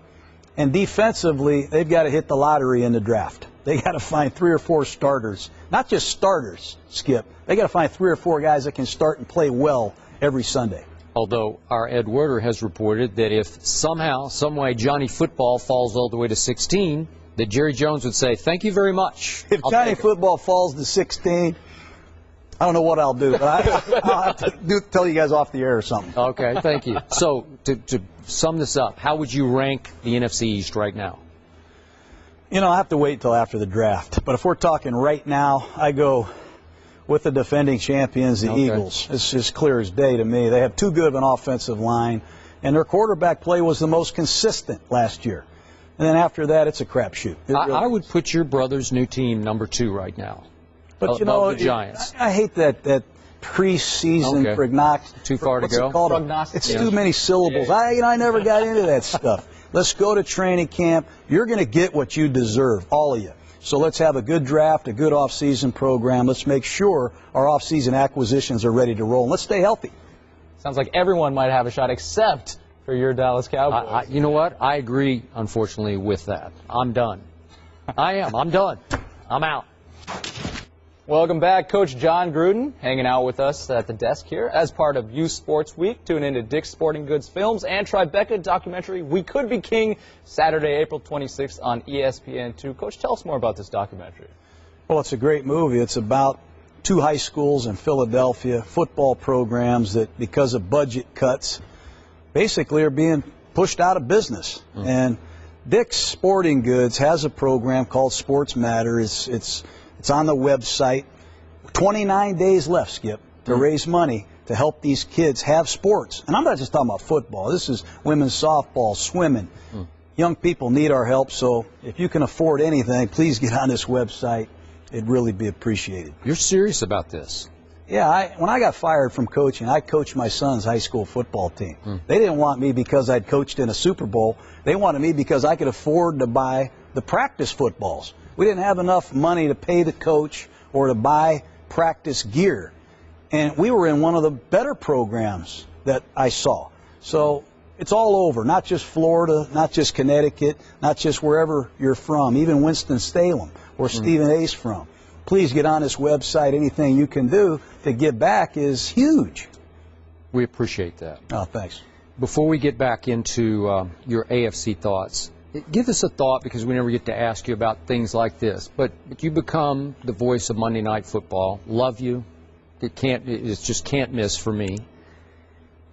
And defensively, they've got to hit the lottery in the draft. They got to find 3 or 4 starters. Not just starters, Skip. They got to find 3 or 4 guys that can start and play well every Sunday. Although our Ed Werder has reported that if somehow, some way, Johnny Football falls all the way to 16, that Jerry Jones would say, thank you very much. If Johnny Football falls to 16, I don't know what I'll do, but I'll have to tell you guys off the air or something. Okay, thank you. So, to sum this up, how would you rank the NFC East right now? You know, I have to wait until after the draft. But if we're talking right now, I go with the defending champions, the Eagles. It's just clear as day to me. They have too good of an offensive line, and their quarterback play was the most consistent last year. And then after that, it's a crapshoot. I would put your brother's new team number 2 right now. But you know, the Giants. I hate that preseason prognostic. Too far to go? It's too many syllables. I never got into that stuff. Let's go to training camp. You're going to get what you deserve, all of you. So let's have a good draft, a good off-season program. Let's make sure our off-season acquisitions are ready to roll. And let's stay healthy. Sounds like everyone might have a shot except for your Dallas Cowboys. You know what? I agree, unfortunately, with that. I'm done. I am. I'm done. I'm out. Welcome back. Coach Jon Gruden hanging out with us at the desk here as part of Youth Sports Week. Tune into Dick's Sporting Goods Films and Tribeca documentary We Could Be King, Saturday, April 26th on ESPN2. Coach, tell us more about this documentary. Well, it's a great movie. It's about 2 high schools in Philadelphia, football programs that, because of budget cuts, basically are being pushed out of business. And Dick's Sporting Goods has a program called Sports Matter. It's on the website. 29 days left, Skip, to raise money to help these kids have sports. And I'm not just talking about football. This is women's softball, swimming. Young people need our help, so if you can afford anything, please get on this website. It'd really be appreciated. You're serious about this? Yeah, when I got fired from coaching, I coached my son's high school football team. They didn't want me because I'd coached in a Super Bowl. They wanted me because I could afford to buy the practice footballs. We didn't have enough money to pay the coach or to buy practice gear. And we were in one of the better programs that I saw. So it's all over, not just Florida, not just Connecticut, not just wherever you're from, even Winston-Salem, where Stephen A's from. Please get on this website. Anything you can do to give back is huge. We appreciate that. Oh, thanks. Before we get back into your AFC thoughts, give us a thought, because we never get to ask you about things like this. But you become the voice of Monday Night Football. Love you. It just can't miss for me.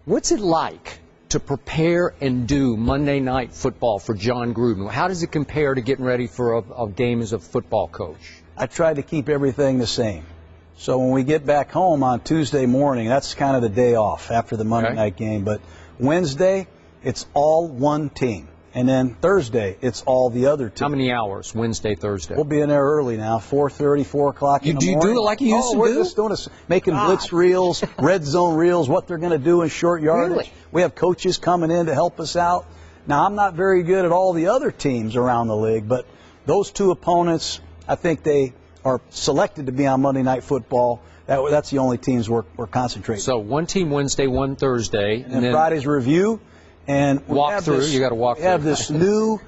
What's it like to prepare and do Monday Night Football for Jon Gruden? How does it compare to getting ready for a game as a football coach? I try to keep everything the same. So when we get back home on Tuesday morning, that's kind of the day off after the Monday night game. But Wednesday, it's all one team. And then Thursday, it's all the other teams. How many hours, Wednesday, Thursday? We'll be in there early now, 4:30, 4 o'clock in the morning. Do you do it like you used to do? We're just doing making blitz reels, red zone reels, what they're going to do in short yardage. Really? We have coaches coming in to help us out. Now, I'm not very good at all the other teams around the league, but those 2 opponents, I think they are selected to be on Monday Night Football. That's the only teams we're concentrating. So one team Wednesday, one Thursday. And then Friday's review. And we walk through. You got to walk through. We have this new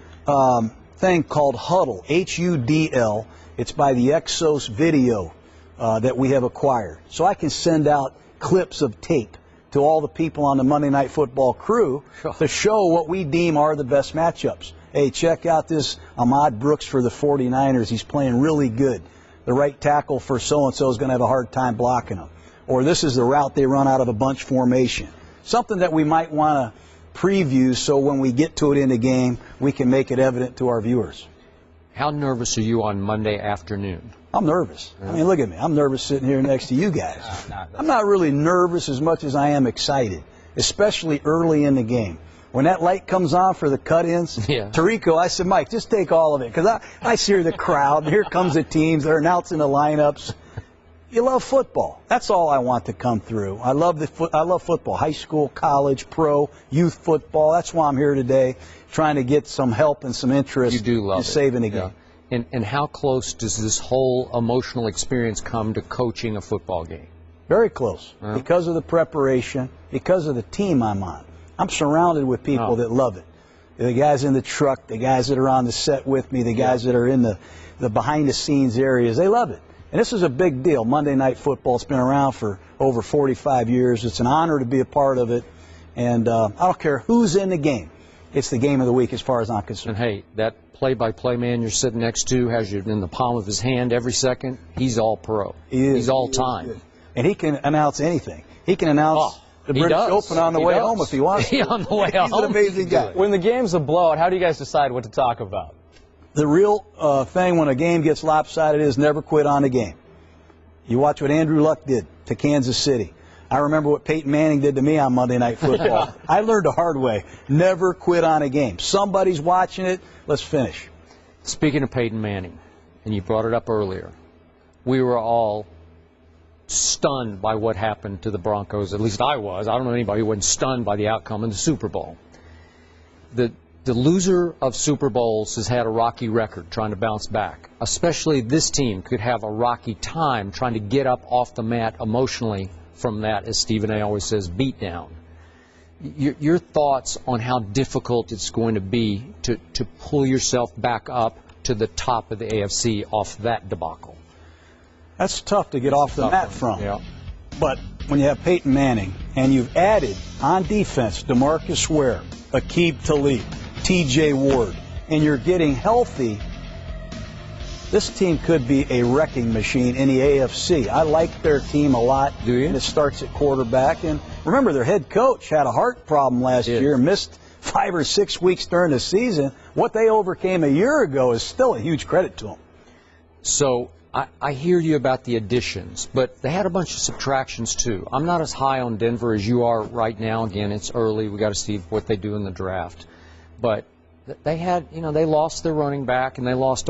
thing called Huddle, H-U-D-L. It's by the Exos Video that we have acquired. So I can send out clips of tape to all the people on the Monday Night Football crew to show what we deem are the best matchups. Hey, check out this Ahmad Brooks for the 49ers. He's playing really good. The right tackle for so-and-so is going to have a hard time blocking him. Or this is the route they run out of a bunch formation. Something that we might want to preview so when we get to it in the game, we can make it evident to our viewers. How nervous are you on Monday afternoon? I'm nervous. I mean, look at me. I'm nervous sitting here next to you guys. I'm not really nervous as much as I am excited, especially early in the game. When that light comes on for the cut-ins, Tirico, I said, Mike, just take all of it. Because I see the crowd. Here comes the teams. They're announcing the lineups. You love football. That's all I want to come through. I love football, high school, college, pro, youth football. That's why I'm here today, trying to get some help and some interest in saving the game. And how close does this whole emotional experience come to coaching a football game? Very close, because of the preparation, because of the team I'm on. I'm surrounded with people that love it. The guys in the truck, the guys that are on the set with me, the guys that are in the behind-the-scenes areas, they love it. And this is a big deal. Monday Night Football, it's been around for over 45 years. It's an honor to be a part of it. And I don't care who's in the game. It's the game of the week as far as I'm concerned. And, hey, that play-by-play man you're sitting next to has you in the palm of his hand every second. He's all pro. He's all time. And he can announce anything. He can announce the British Open on the way home if he wants to. On the way home. He's an amazing guy. When the game's a blowout, how do you guys decide what to talk about? The real thing when a game gets lopsided is never quit on the game. You watch what Andrew Luck did to Kansas City. I remember what Peyton Manning did to me on Monday Night Football. I learned the hard way. Never quit on a game. Somebody's watching it. Let's finish. Speaking of Peyton Manning, and you brought it up earlier, we were all stunned by what happened to the Broncos. At least I was. I don't know anybody who wasn't stunned by the outcome in the Super Bowl. The loser of Super Bowls has had a rocky record trying to bounce back. Especially this team could have a rocky time trying to get up off the mat emotionally from that, as Stephen A. always says, beat down. Your thoughts on how difficult it's going to be to pull yourself back up to the top of the AFC off that debacle? That's tough to get off the mat from. Yeah. But when you have Peyton Manning and you've added on defense DeMarcus Ware, Aqib Talib, TJ Ward, and you're getting healthy, this team could be a wrecking machine in the AFC. I like their team a lot. Do you? And it starts at quarterback. And remember, their head coach had a heart problem last year, missed 5 or 6 weeks during the season. What they overcame a year ago is still a huge credit to them. So I hear you about the additions, but they had a bunch of subtractions too. I'm not as high on Denver as you are right now. Again, it's early. We got to see what they do in the draft. But they had, they lost their running back, and they lost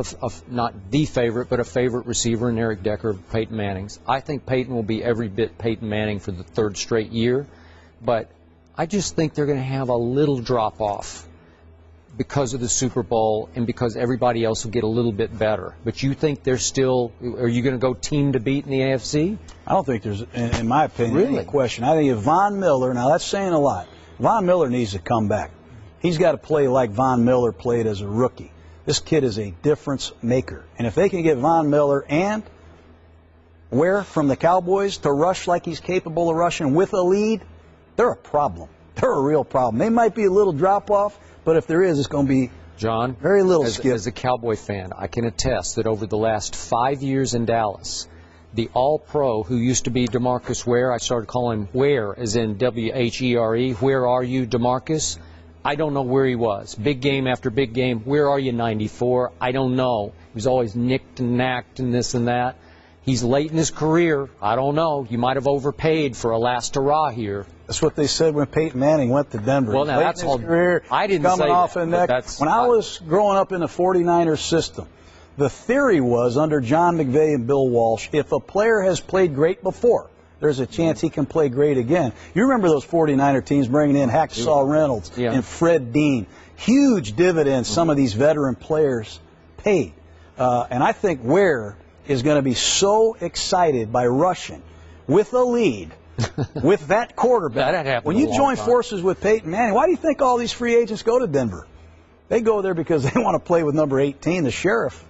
not the favorite, but a favorite receiver in Eric Decker of Peyton Manning's. I think Peyton will be every bit Peyton Manning for the 3rd straight year, but I just think they're going to have a little drop-off because of the Super Bowl and because everybody else will get a little bit better. But you think they're still, are you going to go team to beat in the AFC? I don't think there's, in my opinion, any question. I think if Von Miller, now that's saying a lot, Von Miller needs to come back. He's got to play like Von Miller played as a rookie. This kid is a difference maker. And if they can get Von Miller and Ware from the Cowboys to rush like he's capable of rushing with a lead, they're a problem. They're a real problem. They might be a little drop-off, but if there is, it's going to be John, very little skip. As a Cowboy fan, I can attest that over the last 5 years in Dallas, the All-Pro who used to be DeMarcus Ware, I started calling him Ware, as in W-H-E-R-E. Where are you, DeMarcus? I don't know where he was. Big game after big game. Where are you, 94? I don't know. He was always nicked and knacked and this and that. He's late in his career. I don't know. You might have overpaid for a last hurrah here. That's what they said when Peyton Manning went to Denver. Well, now that's all. Career, I didn't coming say off that, a neck. When I was growing up in the 49ers system, the theory was under John McVay and Bill Walsh, if a player has played great before, there's a chance he can play great again. You remember those 49er teams bringing in Hacksaw Reynolds and Fred Dean. Huge dividends some of these veteran players paid. And I think Ware is going to be so excited by rushing with a lead, with that quarterback. When you join forces with Peyton Manning, why do you think all these free agents go to Denver? They go there because they want to play with number 18, the Sheriff.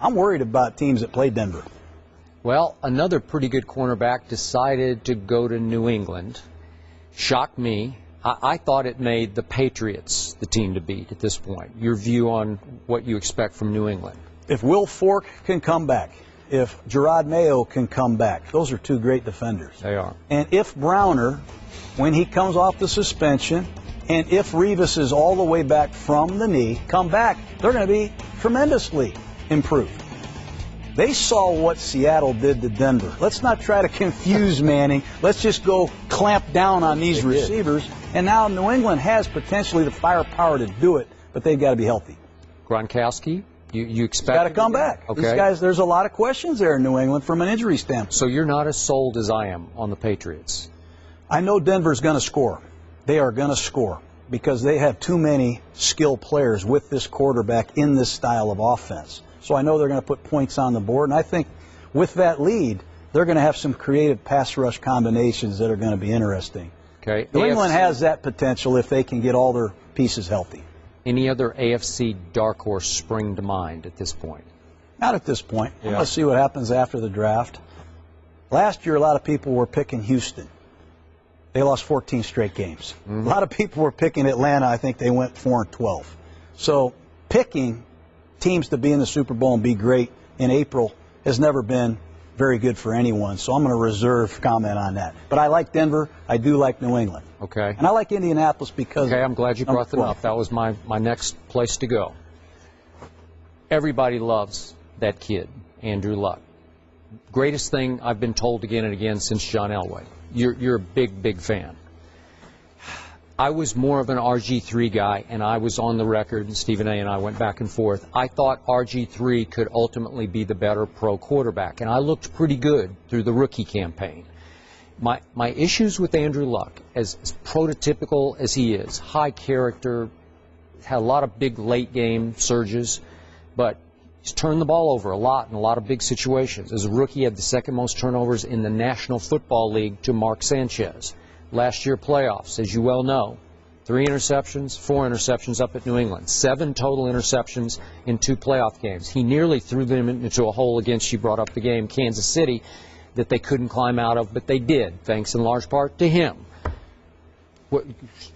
I'm worried about teams that play Denver. Well, another pretty good cornerback decided to go to New England. Shocked me. I thought it made the Patriots the team to beat at this point. Your view on what you expect from New England? If Will Fork can come back, if Gerard Mayo can come back, those are 2 great defenders. They are. And if Browner, when he comes off the suspension, and if Revis is all the way back from the knee, come back, they're going to be tremendously improved. They saw what Seattle did to Denver. Let's not try to confuse Manning. Let's just go clamp down on these receivers. And now New England has potentially the firepower to do it, but they've got to be healthy. Gronkowski, you expect? Got to come back. Okay. These guys, there's a lot of questions there in New England from an injury standpoint. So you're not as sold as I am on the Patriots? I know Denver's going to score. They are going to score because they have too many skilled players with this quarterback in this style of offense. So I know they're going to put points on the board, and I think with that lead, they're going to have some creative pass rush combinations that are going to be interesting. Okay. New England has that potential if they can get all their pieces healthy. Any other AFC dark horse spring to mind at this point? Not at this point. Yeah. Let's see what happens after the draft. Last year, a lot of people were picking Houston. They lost 14 straight games. A lot of people were picking Atlanta. I think they went 4-12. So picking teams to be in the Super Bowl and be great in April has never been very good for anyone. So I'm going to reserve comment on that. But I like Denver. I do like New England. Okay. And I like Indianapolis because... Okay, I'm glad you brought them up. That was my next place to go. Everybody loves that kid, Andrew Luck. Greatest thing I've been told again and again since John Elway. You're a big fan. I was more of an RG3 guy, and I was on the record, and Stephen A. and I went back and forth. I thought RG3 could ultimately be the better pro quarterback, and I looked pretty good through the rookie campaign. My issues with Andrew Luck, as prototypical as he is, high character, had a lot of big late game surges, but he's turned the ball over a lot in a lot of big situations. As a rookie, he had the second most turnovers in the National Football League to Mark Sanchez. Last year playoffs, as you well know, 3 interceptions, 4 interceptions up at New England, 7 total interceptions in 2 playoff games. He nearly threw them into a hole against, you brought up the game, Kansas City, that they couldn't climb out of, but they did, thanks in large part to him.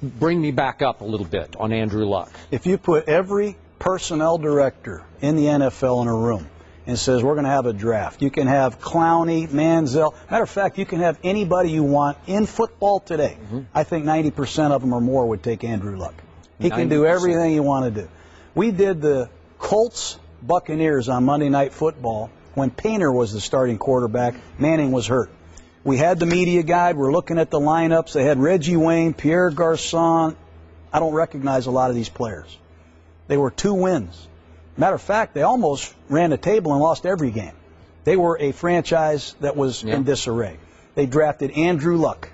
Bring me back up a little bit on Andrew Luck. If you put every personnel director in the NFL in a room and says we're going to have a draft, you can have Clowney, Manziel. Matter of fact, you can have anybody you want in football today. I think 90% of them or more would take Andrew Luck. He can do everything you want to do. We did the Colts Buccaneers on Monday Night Football when Painter was the starting quarterback. Manning was hurt. We had the media guide. We're looking at the lineups. They had Reggie Wayne, Pierre Garçon. I don't recognize a lot of these players. They were 2 wins. Matter of fact, they almost ran the table and lost every game. They were a franchise that was in disarray. They drafted Andrew Luck.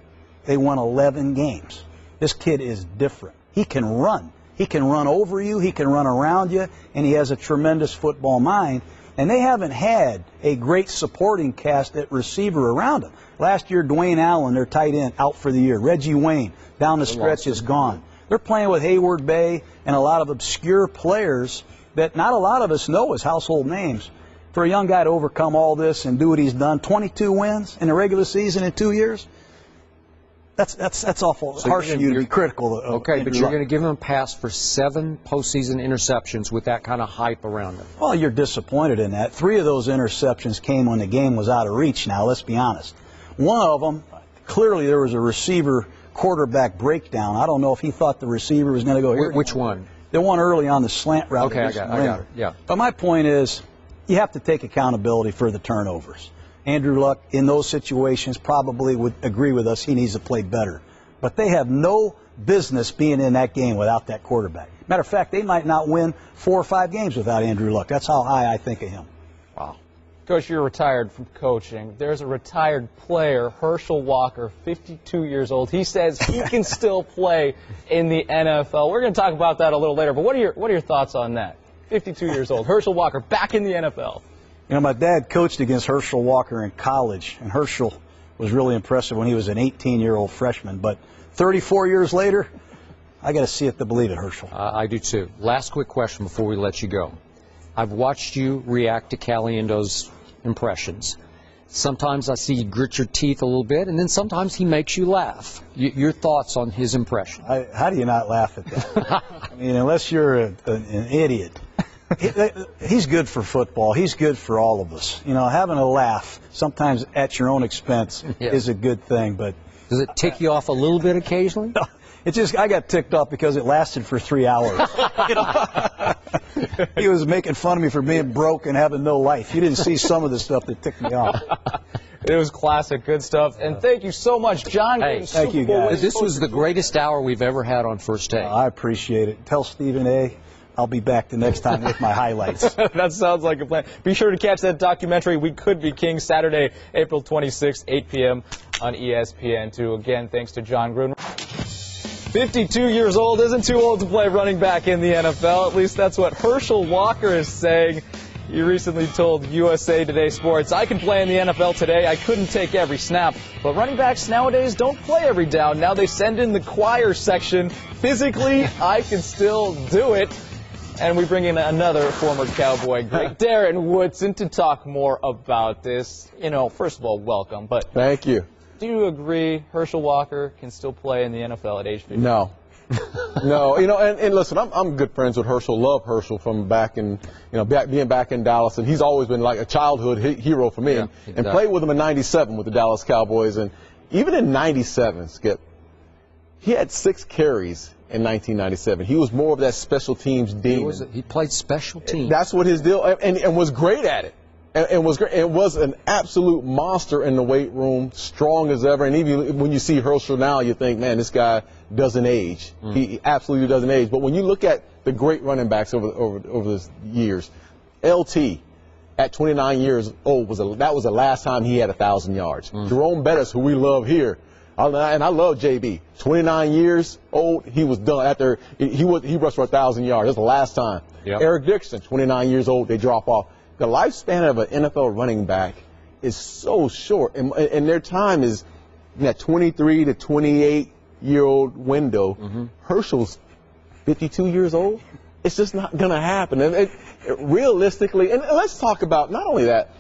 They won 11 games. This kid is different. He can run. He can run over you. He can run around you. And he has a tremendous football mind. And they haven't had a great supporting cast at receiver around him. Last year, Dwayne Allen, their tight end, out for the year. Reggie Wayne, down the stretch, is gone. They're playing with Hayward Bay and a lot of obscure players that not a lot of us know as household names. For a young guy to overcome all this and do what he's done, 22 wins in the regular season in 2 years, that's awful. So harsh of you to be critical of. Okay, but you're going to give him a pass for 7 postseason interceptions with that kind of hype around him. Well, you're disappointed in that. 3 of those interceptions came when the game was out of reach now, let's be honest. One of them, clearly there was a receiver quarterback breakdown. I don't know if he thought the receiver was going to go here. Which one? The one early on the slant route. Okay, I got it. Yeah. But my point is, you have to take accountability for the turnovers. Andrew Luck, in those situations, probably would agree with us. He needs to play better. But they have no business being in that game without that quarterback. Matter of fact, they might not win 4 or 5 games without Andrew Luck. That's how high I think of him. Wow. Coach, you're retired from coaching. There's a retired player, Herschel Walker, 52 years old. He says he can still play in the NFL. We're going to talk about that a little later, but what are your thoughts on that? 52 years old, Herschel Walker, back in the NFL. You know, my dad coached against Herschel Walker in college, and Herschel was really impressive when he was an 18-year-old freshman. But 34 years later, I got to see it to believe it, Herschel. I do too. Last quick question before we let you go. I've watched you react to Caliendo's impressions. Sometimes I see you grit your teeth a little bit, and then sometimes he makes you laugh. Your thoughts on his impression? How do you not laugh at that? I mean, unless you're an idiot. He's good for football. He's good for all of us. You know, having a laugh, sometimes at your own expense, is a good thing. But does it tick you off a little bit occasionally? No, it's just I got ticked off because it lasted for 3 hours. He was making fun of me for being broke and having no life. You didn't see some of the stuff that ticked me off. It was classic, good stuff. And thank you so much, Jon. Hey, thank you, guys. This was the greatest hour we've ever had on First Take. I appreciate it. Tell Stephen A. I'll be back the next time with my highlights. That sounds like a plan. Be sure to catch that documentary, We Could Be Kings, Saturday, April 26th, 8 p.m. on ESPN2. Again, thanks to Jon Gruden. 52 years old isn't too old to play running back in the NFL. At least that's what Herschel Walker is saying. He recently told USA Today Sports, I can play in the NFL today. I couldn't take every snap. But running backs nowadays don't play every down. Now they send in the choir section. Physically, I can still do it. And we bring in another former Cowboy great, Darren Woodson, to talk more about this. You know, first of all, welcome. But thank you. do you agree Herschel Walker can still play in the NFL at age 50? No. No, and listen, I'm good friends with Herschel. Love Herschel from back in, being back in Dallas, and he's always been like a childhood hero for me. Yeah, and played with him in '97 with the Dallas Cowboys, and even in '97, Skip, he had 6 carries in 1997. He was more of that special teams demon. He played special teams. That's what his deal, and was great at it. And was great. And was an absolute monster in the weight room, strong as ever. And even when you see Herschel now, you think, man, this guy doesn't age. He absolutely doesn't age. But when you look at the great running backs over the years, LT at 29 years old that was the last time he had 1,000 yards. Jerome Bettis, who we love here, and I love JB. 29 years old, he was done after he rushed for 1,000 yards. That's the last time. Yep. Eric Dixon, 29 years old, they drop off. The lifespan of an NFL running back is so short, and their time is in that 23 to 28-year-old window. Herschel's 52 years old. It's just not going to happen. And realistically, and let's talk about not only that,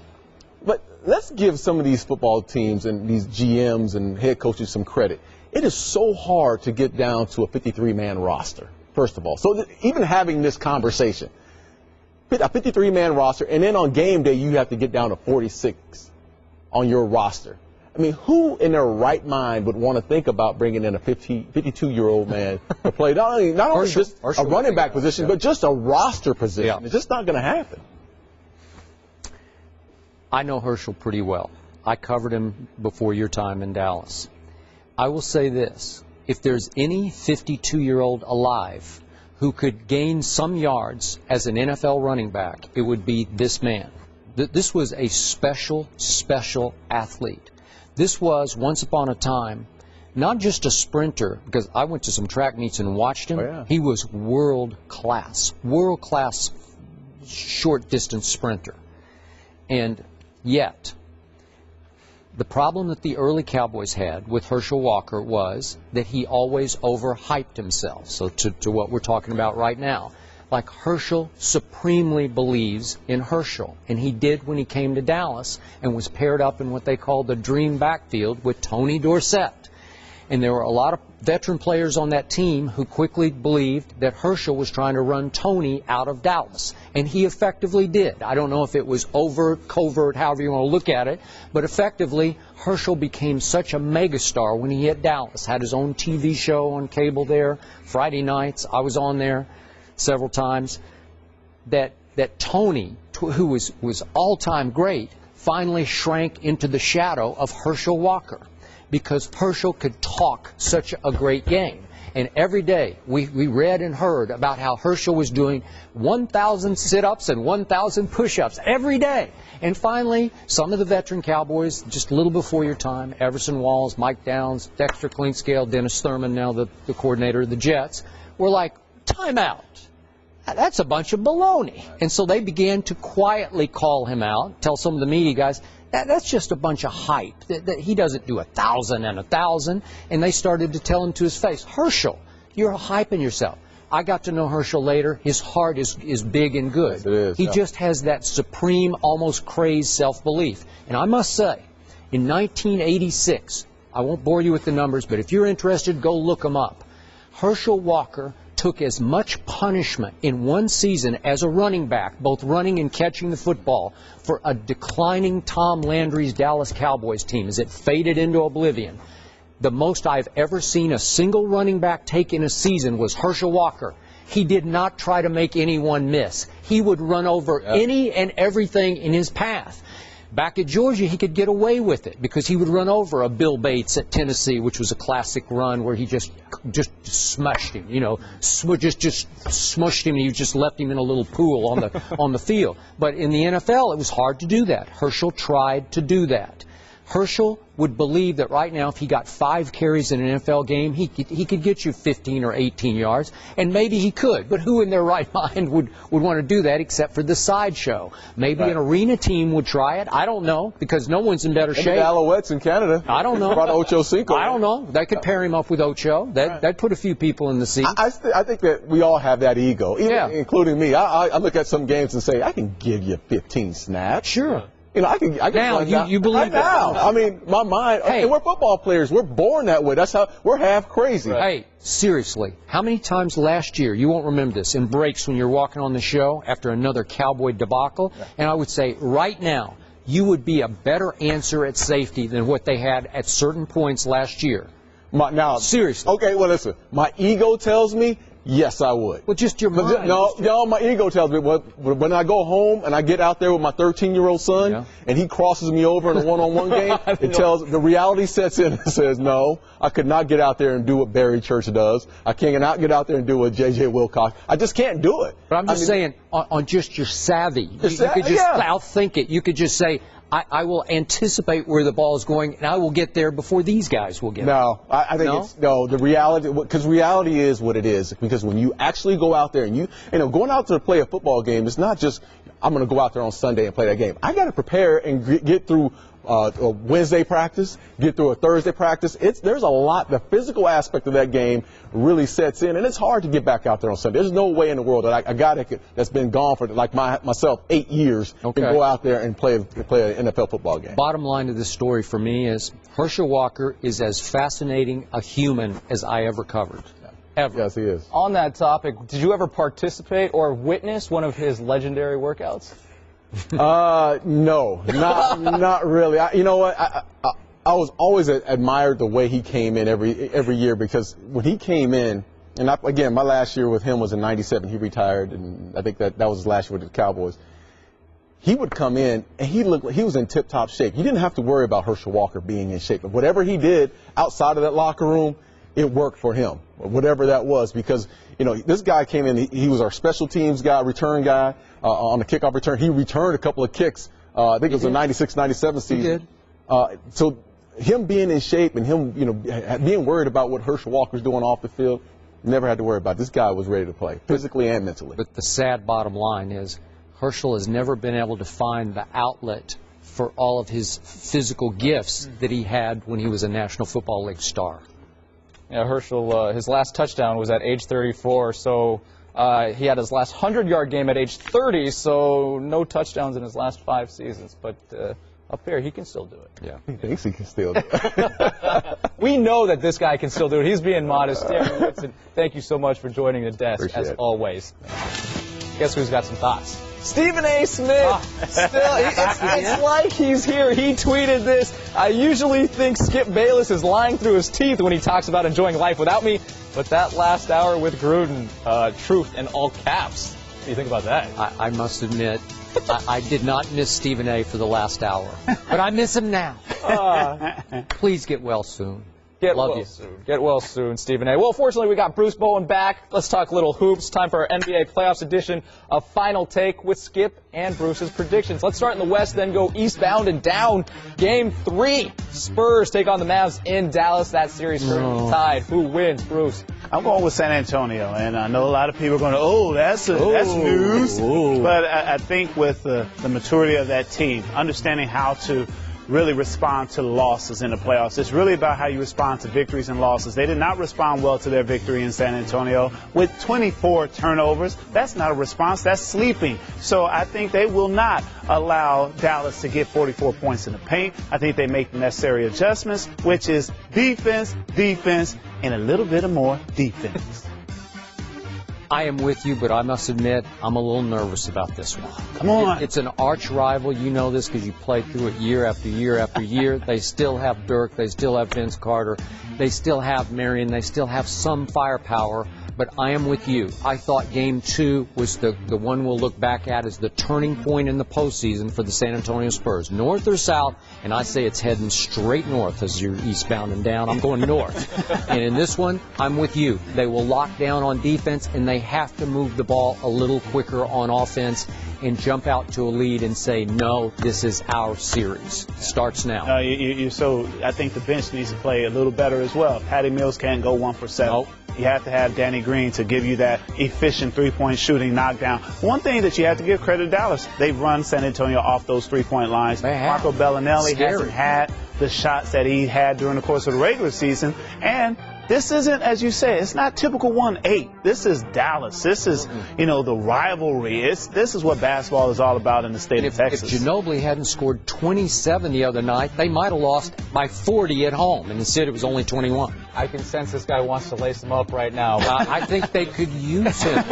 but let's give some of these football teams and these GMs and head coaches some credit. It is so hard to get down to a 53-man roster, first of all. So even having this conversation, a 53-man roster, and then on game day you have to get down to 46 on your roster. I mean, who in their right mind would want to think about bringing in a 52-year-old man to play not only just a running back position, but just a roster position? Yeah. It's just not going to happen. I know Herschel pretty well. I covered him before your time in Dallas. I will say this. If there's any 52-year-old alive who could gain some yards as an NFL running back, it would be this man. This was a special, special athlete. This was, once upon a time, not just a sprinter, because I went to some track meets and watched him. Oh, yeah. He was world-class short-distance sprinter. And yet, the problem that the early Cowboys had with Herschel Walker was that he always overhyped himself. So to what we're talking about right now. Like, Herschel supremely believes in Herschel, and he did when he came to Dallas and was paired up in what they called the dream backfield with Tony Dorsett. And there were a lot of veteran players on that team who quickly believed that Herschel was trying to run Tony out of Dallas. And he effectively did. I don't know if it was overt, covert, however you want to look at it, but effectively Herschel became such a megastar when he hit Dallas. Had his own TV show on cable there, Friday nights. I was on there several times. That Tony, who was all-time great, finally shrank into the shadow of Herschel Walker, because Herschel could talk such a great game. And every day we read and heard about how Herschel was doing 1,000 sit-ups and 1,000 push-ups every day. And finally, some of the veteran Cowboys, just a little before your time, Everson Walls, Mike Downs, Dexter Clinkscale, Dennis Thurman, now the coordinator of the Jets, were like, time out. That's a bunch of baloney. And so they began to quietly call him out, tell some of the media guys, that's just a bunch of hype. That he doesn't do 1,000 and 1,000. And they started to tell him to his face, Herschel, you're hyping yourself. I got to know Herschel later. His heart is big and good. Yes, it is. He just has that supreme, almost crazed self-belief. And I must say, in 1986, I won't bore you with the numbers, but if you're interested, go look them up. Herschel Walker took as much punishment in one season as a running back, both running and catching the football, for a declining Tom Landry's Dallas Cowboys team as it faded into oblivion. The most I've ever seen a single running back take in a season was Herschel Walker. He did not try to make anyone miss. He would run over any and everything in his path. Back at Georgia, he could get away with it because he would run over a Bill Bates at Tennessee, which was a classic run where he just smushed him, just smushed him, and you just left him in a little pool on the field. But in the NFL, it was hard to do that. Herschel tried to do that. Herschel would believe that right now, if he got 5 carries in an NFL game, he could get you 15 or 18 yards, and maybe he could. But who in their right mind would want to do that except for the sideshow? Maybe an arena team would try it. I don't know, because no one's in better shape. The Alouettes in Canada. I don't know. Brought Ocho Cinco. I don't know. They could pair him up with Ocho. That'd put a few people in the seat. I think that we all have that ego, including me. I look at some games and say, I can give you 15 snaps. Sure. You know, I can now, you believe that now. I mean, my mind. Hey. And we're football players. We're born that way. That's how we're half crazy. Hey, seriously, how many times last year, you won't remember this, in breaks when you're walking on the show after another Cowboy debacle, and I would say right now, you would be a better answer at safety than what they had at certain points last year. Now, seriously. Okay, well, listen. My ego tells me, yes, I would. Well, just your mind. No, my ego tells me when I go home and I get out there with my 13-year-old son and he crosses me over in a one-on-one game, it tells the reality sets in and says, no, I could not get out there and do what Barry Church does. I cannot get out there and do what J.J. Wilcox. I just can't do it. But I'm just saying, on just your savvy, you could just outthink it. You could just say, I will anticipate where the ball is going, and I will get there before these guys will get there. No, I think it's the reality, because reality is what it is. Because when you actually go out there and you know, going out to play a football game, it's not just I'm going to go out there on Sunday and play that game. I got to prepare and get through a Wednesday practice, get through a Thursday practice. There's a lot. The physical aspect of that game really sets in, and it's hard to get back out there on Sunday. There's no way in the world that a guy that's been gone for like myself 8 years can go out there and play an NFL football game. Bottom line of this story for me is Herschel Walker is as fascinating a human as I ever covered. Ever. Yes, he is. On that topic, did you ever participate or witness one of his legendary workouts? No, not really. You know what? I was always admired the way he came in every year, because when he came in, and again, my last year with him was in '97. He retired, and I think that was his last year with the Cowboys. He would come in, and he looked like he was in tip-top shape. You didn't have to worry about Herschel Walker being in shape. But whatever he did outside of that locker room, it worked for him, whatever that was, because, you know, this guy came in, he was our special teams guy, return guy, on the kickoff return. He returned a couple of kicks. I think it was a '96, '97 season. He did. So him being in shape and him, you know, being worried about what Herschel Walker's doing off the field, never had to worry about it. This guy was ready to play, physically and mentally. But the sad bottom line is Herschel has never been able to find the outlet for all of his physical gifts that he had when he was a National Football League star. Yeah, Herschel, his last touchdown was at age 34, so he had his last 100-yard game at age 30, so no touchdowns in his last 5 seasons. But up here, he can still do it. Yeah, he thinks he can still do it. We know that this guy can still do it. He's being modest. Darren Woodson, thank you so much for joining the desk, as always. Guess who's got some thoughts? Stephen A. Smith. It's like he's here. He tweeted this. I usually think Skip Bayless is lying through his teeth when he talks about enjoying life without me, but that last hour with Gruden, truth in all caps. What do you think about that? I must admit, I did not miss Stephen A. for the last hour, but I miss him now. Please get well soon. Get well soon, Stephen A. Well, fortunately, we got Bruce Bowen back. Let's talk little hoops. Time for our NBA playoffs edition of Final Take with Skip and Bruce's predictions. Let's start in the West, then go eastbound and down. Game 3. Spurs take on the Mavs in Dallas. That series currently tied. Who wins, Bruce? I'm going with San Antonio, and I know a lot of people are going to, that's news. But I think with the maturity of that team, understanding how to really respond to losses in the playoffs. It's really about how you respond to victories and losses. They did not respond well to their victory in San Antonio with 24 turnovers. That's not a response. That's sleeping. So I think they will not allow Dallas to get 44 points in the paint. I think they make the necessary adjustments, which is defense, and a little bit of more defense. I am with you, but I must admit I'm a little nervous about this one. Come on. It's an arch rival. You know this because you played through it year after year after year. They still have Dirk. They still have Vince Carter. They still have Marion. They still have some firepower. But I am with you. I thought Game 2 was the one we'll look back at as the turning point in the postseason for the San Antonio Spurs. North or south, and I say it's heading straight north as you're eastbound and down. I'm going north. And in this one, I'm with you. They will lock down on defense, and they have to move the ball a little quicker on offense and jump out to a lead and say, no, this is our series. Starts now. I think the bench needs to play a little better as well. Patty Mills can't go 1 for 7. Nope. You have to have Danny Green to give you that efficient three-point shooting knockdown. One thing that you have to give credit to Dallas, they've run San Antonio off those three-point lines. Marco Bellinelli hasn't had the shots that he had during the course of the regular season, and this isn't, as you said, it's not typical 1-8. This is Dallas. This is, you know, the rivalry. This is what basketball is all about in the state of Texas. If Ginobili hadn't scored 27 the other night, they might have lost by 40 at home, and instead it was only 21. I can sense this guy wants to lace him up right now. I think they could use him.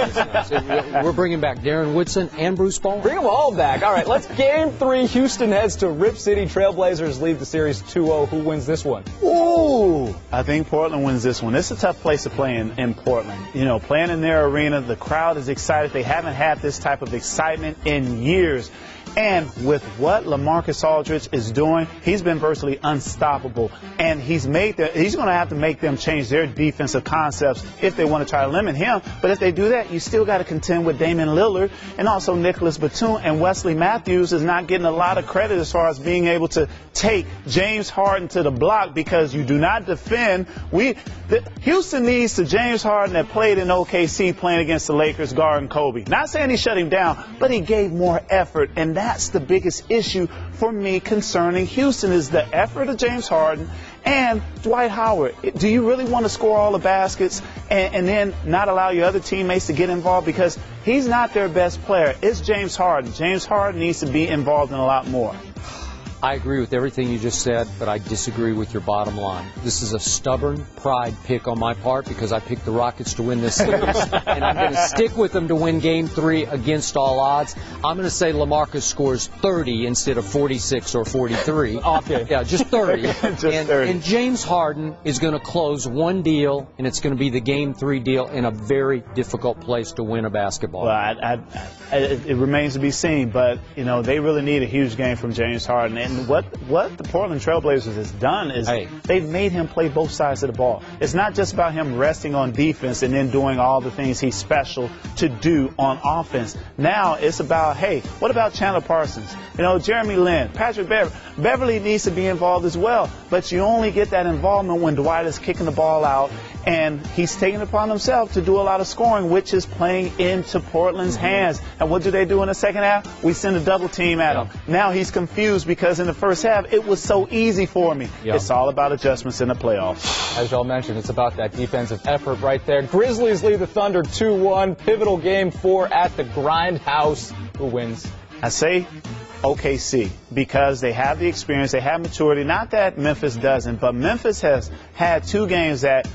We're bringing back Darren Woodson and Bruce Bowen. Bring them all back. All right, let's Game 3. Houston heads to Rip City. Trailblazers lead the series 2-0. Who wins this one? Ooh, I think Portland wins this one. It's a tough place to play in Portland. You know, playing in their arena, the crowd is excited. They haven't had this type of excitement in years. And with what LaMarcus Aldridge is doing, he's been virtually unstoppable. And he's going to have to make them change their defensive concepts if they want to try to limit him. But if they do that, you still got to contend with Damian Lillard and also Nicholas Batum. And Wesley Matthews is not getting a lot of credit as far as being able to take James Harden to the block because you do not defend. Houston needs the James Harden that played in OKC playing against the Lakers guarding Kobe. Not saying he shut him down, but he gave more effort. And that's the biggest issue for me concerning Houston is the effort of James Harden and Dwight Howard. Do you really want to score all the baskets and then not allow your other teammates to get involved? Because he's not their best player. It's James Harden. James Harden needs to be involved in a lot more. I agree with everything you just said, but I disagree with your bottom line. This is a stubborn pride pick on my part because I picked the Rockets to win this series, and I'm going to stick with them to win Game 3 against all odds. I'm going to say LaMarcus scores 30 instead of 46 or 43. Okay. Yeah, just 30. Just 30. And James Harden is going to close one deal, and it's going to be the Game 3 deal in a very difficult place to win a basketball. Well, it remains to be seen, but, you know, they really need a huge game from James Harden. And what the Portland Trailblazers has done is they've made him play both sides of the ball. It's not just about him resting on defense and then doing all the things he's special to do on offense. Now it's about, hey, what about Chandler Parsons? You know, Jeremy Lin, Patrick Beverly needs to be involved as well. But you only get that involvement when Dwight is kicking the ball out and he's taking it upon himself to do a lot of scoring, which is playing into Portland's hands. And what do they do in the second half? We send a double team at him. Now he's confused because in the first half, it was so easy for me. It's all about adjustments in the playoffs. As y'all mentioned, it's about that defensive effort right there. Grizzlies lead the Thunder 2-1. Pivotal Game 4 at the Grindhouse. Who wins? I say OKC because they have the experience, they have maturity. Not that Memphis doesn't, but Memphis has had two games that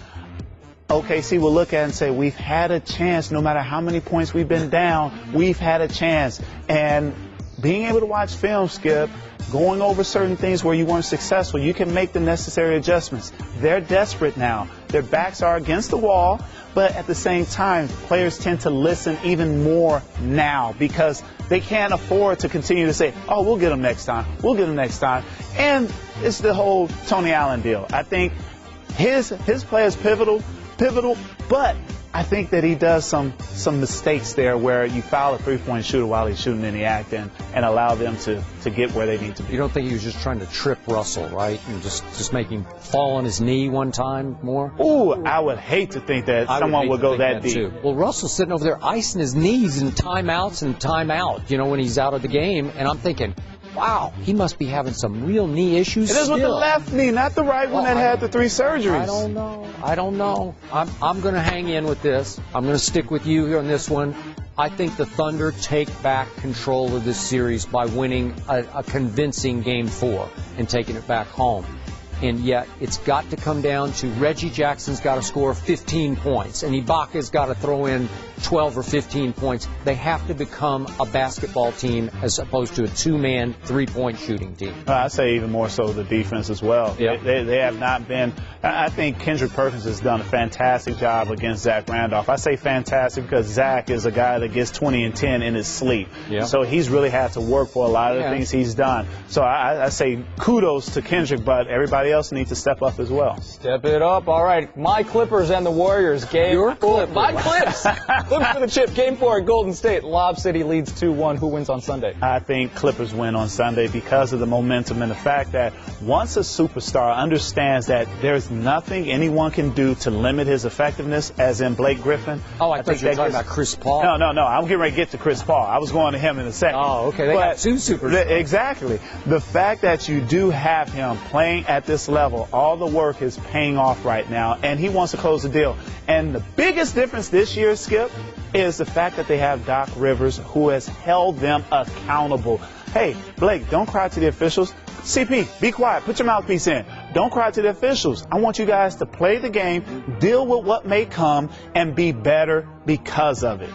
OKC will look at and say, we've had a chance. No matter how many points we've been down, we've had a chance. And being able to watch film, Skip, going over certain things where you weren't successful, you can make the necessary adjustments. They're desperate now. Their backs are against the wall, but at the same time, players tend to listen even more now because they can't afford to continue to say, oh, we'll get them next time. We'll get them next time. And it's the whole Tony Allen deal. I think his play is pivotal, but I think that he does some mistakes there where you foul a three-point shooter while he's shooting in the act and allow them to get where they need to be. You don't think he was just trying to trip Russell, right? And just make him fall on his knee one time more? Ooh, I would hate to think that someone would go that deep. Too. Well, Russell's sitting over there icing his knees in timeouts and timeout, you know, when he's out of the game. And I'm thinking, wow, he must be having some real knee issues. It is with the left knee, not the right one that had the 3 surgeries. I don't know. I'm going to hang in with this. I'm going to stick with you here on this one. I think the Thunder take back control of this series by winning a convincing Game 4 and taking it back home. And yet it's got to come down to Reggie Jackson's got to score 15 points, and Ibaka's got to throw in 12 or 15 points. They have to become a basketball team as opposed to a two-man, three-point shooting team. I say even more so the defense as well. Yeah. They have not been. I think Kendrick Perkins has done a fantastic job against Zach Randolph. I say fantastic because Zach is a guy that gets 20 and 10 in his sleep. Yeah. So he's really had to work for a lot of the things he's done. So I say kudos to Kendrick, but everybody else needs to step up as well. Step it up. All right. My Clippers and the Warriors. Game 4. My Clips. Clips for the chip. Game 4 at Golden State. Lob City leads 2-1. Who wins on Sunday? I think Clippers win on Sunday because of the momentum and the fact that once a superstar understands that there's nothing anyone can do to limit his effectiveness, as in Blake Griffin. Oh, I thought you were talking about Chris Paul. No. I'm getting ready to get to Chris Paul. I was going to him in a second. Oh, okay. They got two superstars. Exactly. The fact that you do have him playing at this this level, all the work is paying off right now, and he wants to close the deal. And the biggest difference this year, Skip, is the fact that they have Doc Rivers, who has held them accountable. Hey, Blake, don't cry to the officials. CP, be quiet. Put your mouthpiece in. Don't cry to the officials. I want you guys to play the game, deal with what may come, and be better because of it.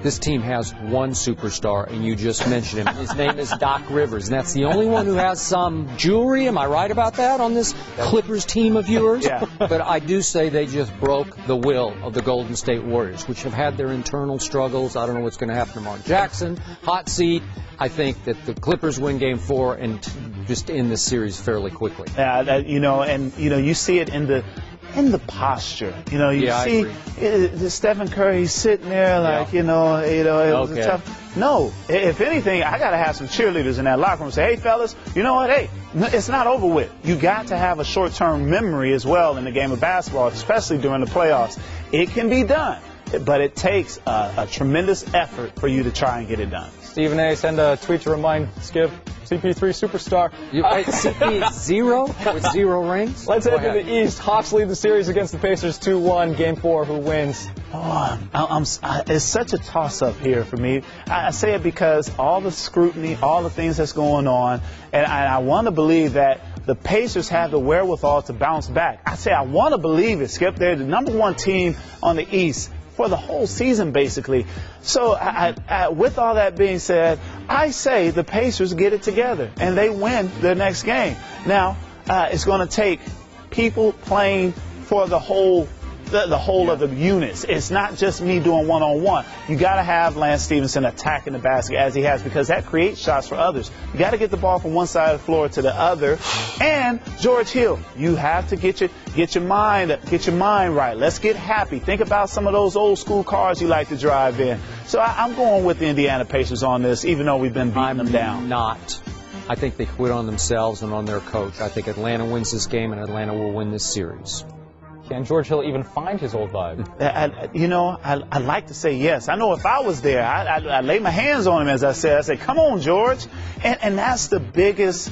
This team has one superstar, and you just mentioned him. His name is Doc Rivers, and that's the only one who has some jewelry. Am I right about that on this Clippers team of yours? Yeah. But I do say they just broke the will of the Golden State Warriors, which have had their internal struggles. I don't know what's going to happen to Mark Jackson. Hot seat. I think that the Clippers win Game 4 and just end this series fairly quickly. You see it in the posture. You see Stephen Curry sitting there like, it was a tough. No, if anything, I got to have some cheerleaders in that locker room say, hey, fellas, you know what? Hey, it's not over with. You got to have a short-term memory as well in the game of basketball, especially during the playoffs. It can be done, but it takes a tremendous effort for you to try and get it done. Stephen A. send a tweet to remind Skip, CP3 superstar. CP 0 with 0 rings? Let's head to the East. Hawks lead the series against the Pacers 2-1. Game 4, who wins? It's such a toss-up here for me. I say it because all the scrutiny, all the things that's going on, and I want to believe that the Pacers have the wherewithal to bounce back. I want to believe it, Skip. They're the #1 team on the East for the whole season, basically. So with all that being said, I say the Pacers get it together and they win their next game. Now, it's going to take people playing for the whole of the units. It's not just me doing one-on-one. You got to have Lance Stevenson attacking the basket as he has, because that creates shots for others. You got to get the ball from one side of the floor to the other. And George Hill, you have to get your mind right. Let's get happy. Think about some of those old school cars you like to drive in. So I'm going with the Indiana Pacers on this, even though we've been beating them down. I think they quit on themselves and on their coach. I think Atlanta wins this game, and Atlanta will win this series. Can George Hill even find his old vibe? I'd like to say yes. I know if I was there, I'd lay my hands on him, as I said. I said, come on, George. And that's the biggest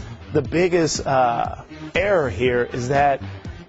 error here, is that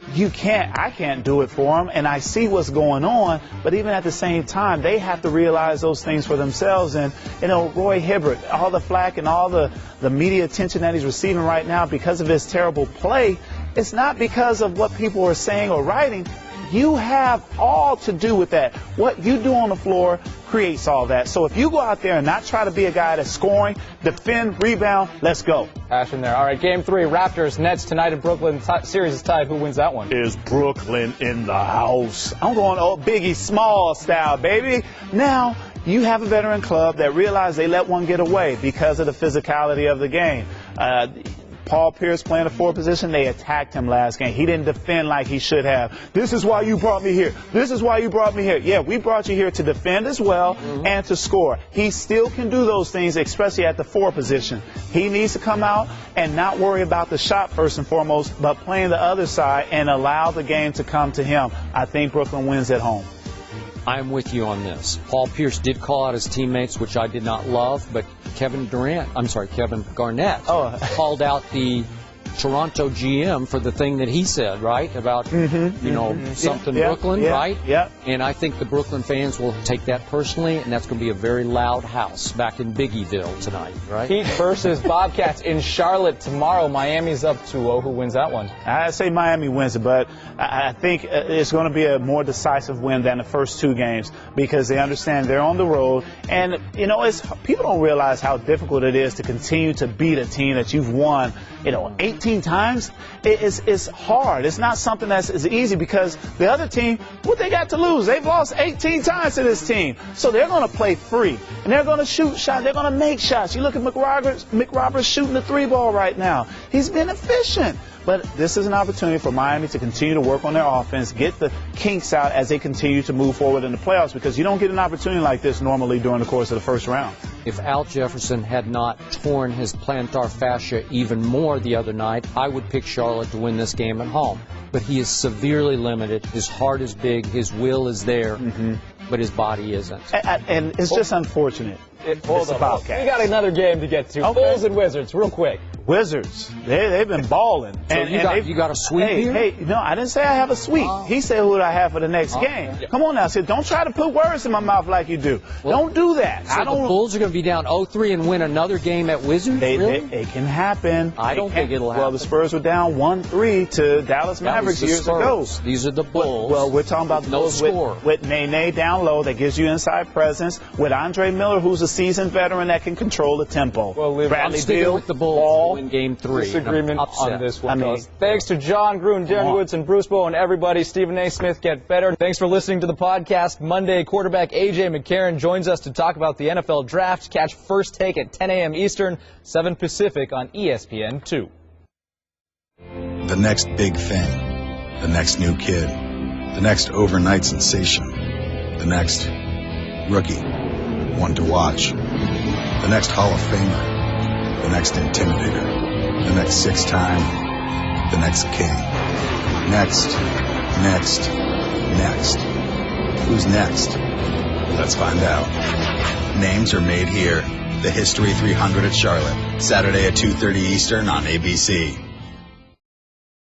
I can't do it for them, and I see what's going on, but even at the same time, they have to realize those things for themselves. And, Roy Hibbert, all the flack and all the media attention that he's receiving right now because of his terrible play, it's not because of what people are saying or writing. You have all to do with that. What you do on the floor creates all that. So if you go out there and not try to be a guy that's scoring, defend, rebound, let's go. Passion there. All right, Game 3, Raptors, Nets tonight in Brooklyn. Series is tied. Who wins that one? Is Brooklyn in the house? I'm going old Biggie Small style, baby. Now, you have a veteran club that realized they let one get away because of the physicality of the game. Paul Pierce playing the 4 position, they attacked him last game. He didn't defend like he should have. This is why you brought me here. This is why you brought me here. Yeah, we brought you here to defend as well and to score. He still can do those things, especially at the 4 position. He needs to come out and not worry about the shot first and foremost, but playing the other side and allow the game to come to him. I think Brooklyn wins at home. I'm with you on this. Paul Pierce did call out his teammates, which I did not love, but Kevin Garnett called out the Toronto GM for the thing that he said, right? About, Brooklyn, right? Yeah. And I think the Brooklyn fans will take that personally, and that's going to be a very loud house back in Biggieville tonight, right? Heat versus Bobcats in Charlotte tomorrow. Miami's up 2-0. Who wins that one? I say Miami wins it, but I think it's going to be a more decisive win than the first 2 games, because they understand they're on the road. And, people don't realize how difficult it is to continue to beat a team that you've won, 18 times. It's hard. It's not something that's as easy, because the other team, what they got to lose? They've lost 18 times to this team. So they're going to play free, and they're going to shoot shots. They're going to make shots. You look at Mick Roberts shooting the 3-ball right now. He's been efficient. But this is an opportunity for Miami to continue to work on their offense, get the kinks out as they continue to move forward in the playoffs, because you don't get an opportunity like this normally during the course of the first round. If Al Jefferson had not torn his plantar fascia even more the other night, I would pick Charlotte to win this game at home. But he is severely limited. His heart is big. His will is there. But his body isn't. And it's just unfortunate. Hold on. We got another game to get to. Okay. Bulls and Wizards, real quick. Wizards, they've been balling. So you got a sweep here? Hey, no, I didn't say I have a sweep. He said who do I have for the next game. Yeah. Come on now, Sid. Don't try to put words in my mouth like you do. Don't do that. So the Bulls are going to be down 0-3 and win another game at Wizards? It can happen. I don't think it'll happen. Well, the Spurs were down 1-3 to Dallas Mavericks years ago. These are the Bulls. Well, we're talking about the Bulls with Nene down low that gives you inside presence, with Andre Miller, who's a seasoned veteran that can control the tempo. Well, I'm sticking with the Bulls to win game 3. Disagreement on this one. Thanks to Jon Gruden, Darren Woodson, Bruce Bowen, everybody. Stephen A. Smith, get better. Thanks for listening to the podcast. Monday, quarterback A.J. McCarron joins us to talk about the NFL Draft. Catch First Take at 10 a.m. Eastern, 7 Pacific on ESPN2. The next big thing, the next new kid, the next overnight sensation, the next rookie, one to watch, the next Hall of Famer, the next intimidator, the next 6-time, the next king. Next. Who's next? Let's find out. Names are made here. The History 300 at Charlotte, Saturday at 2:30 Eastern on ABC.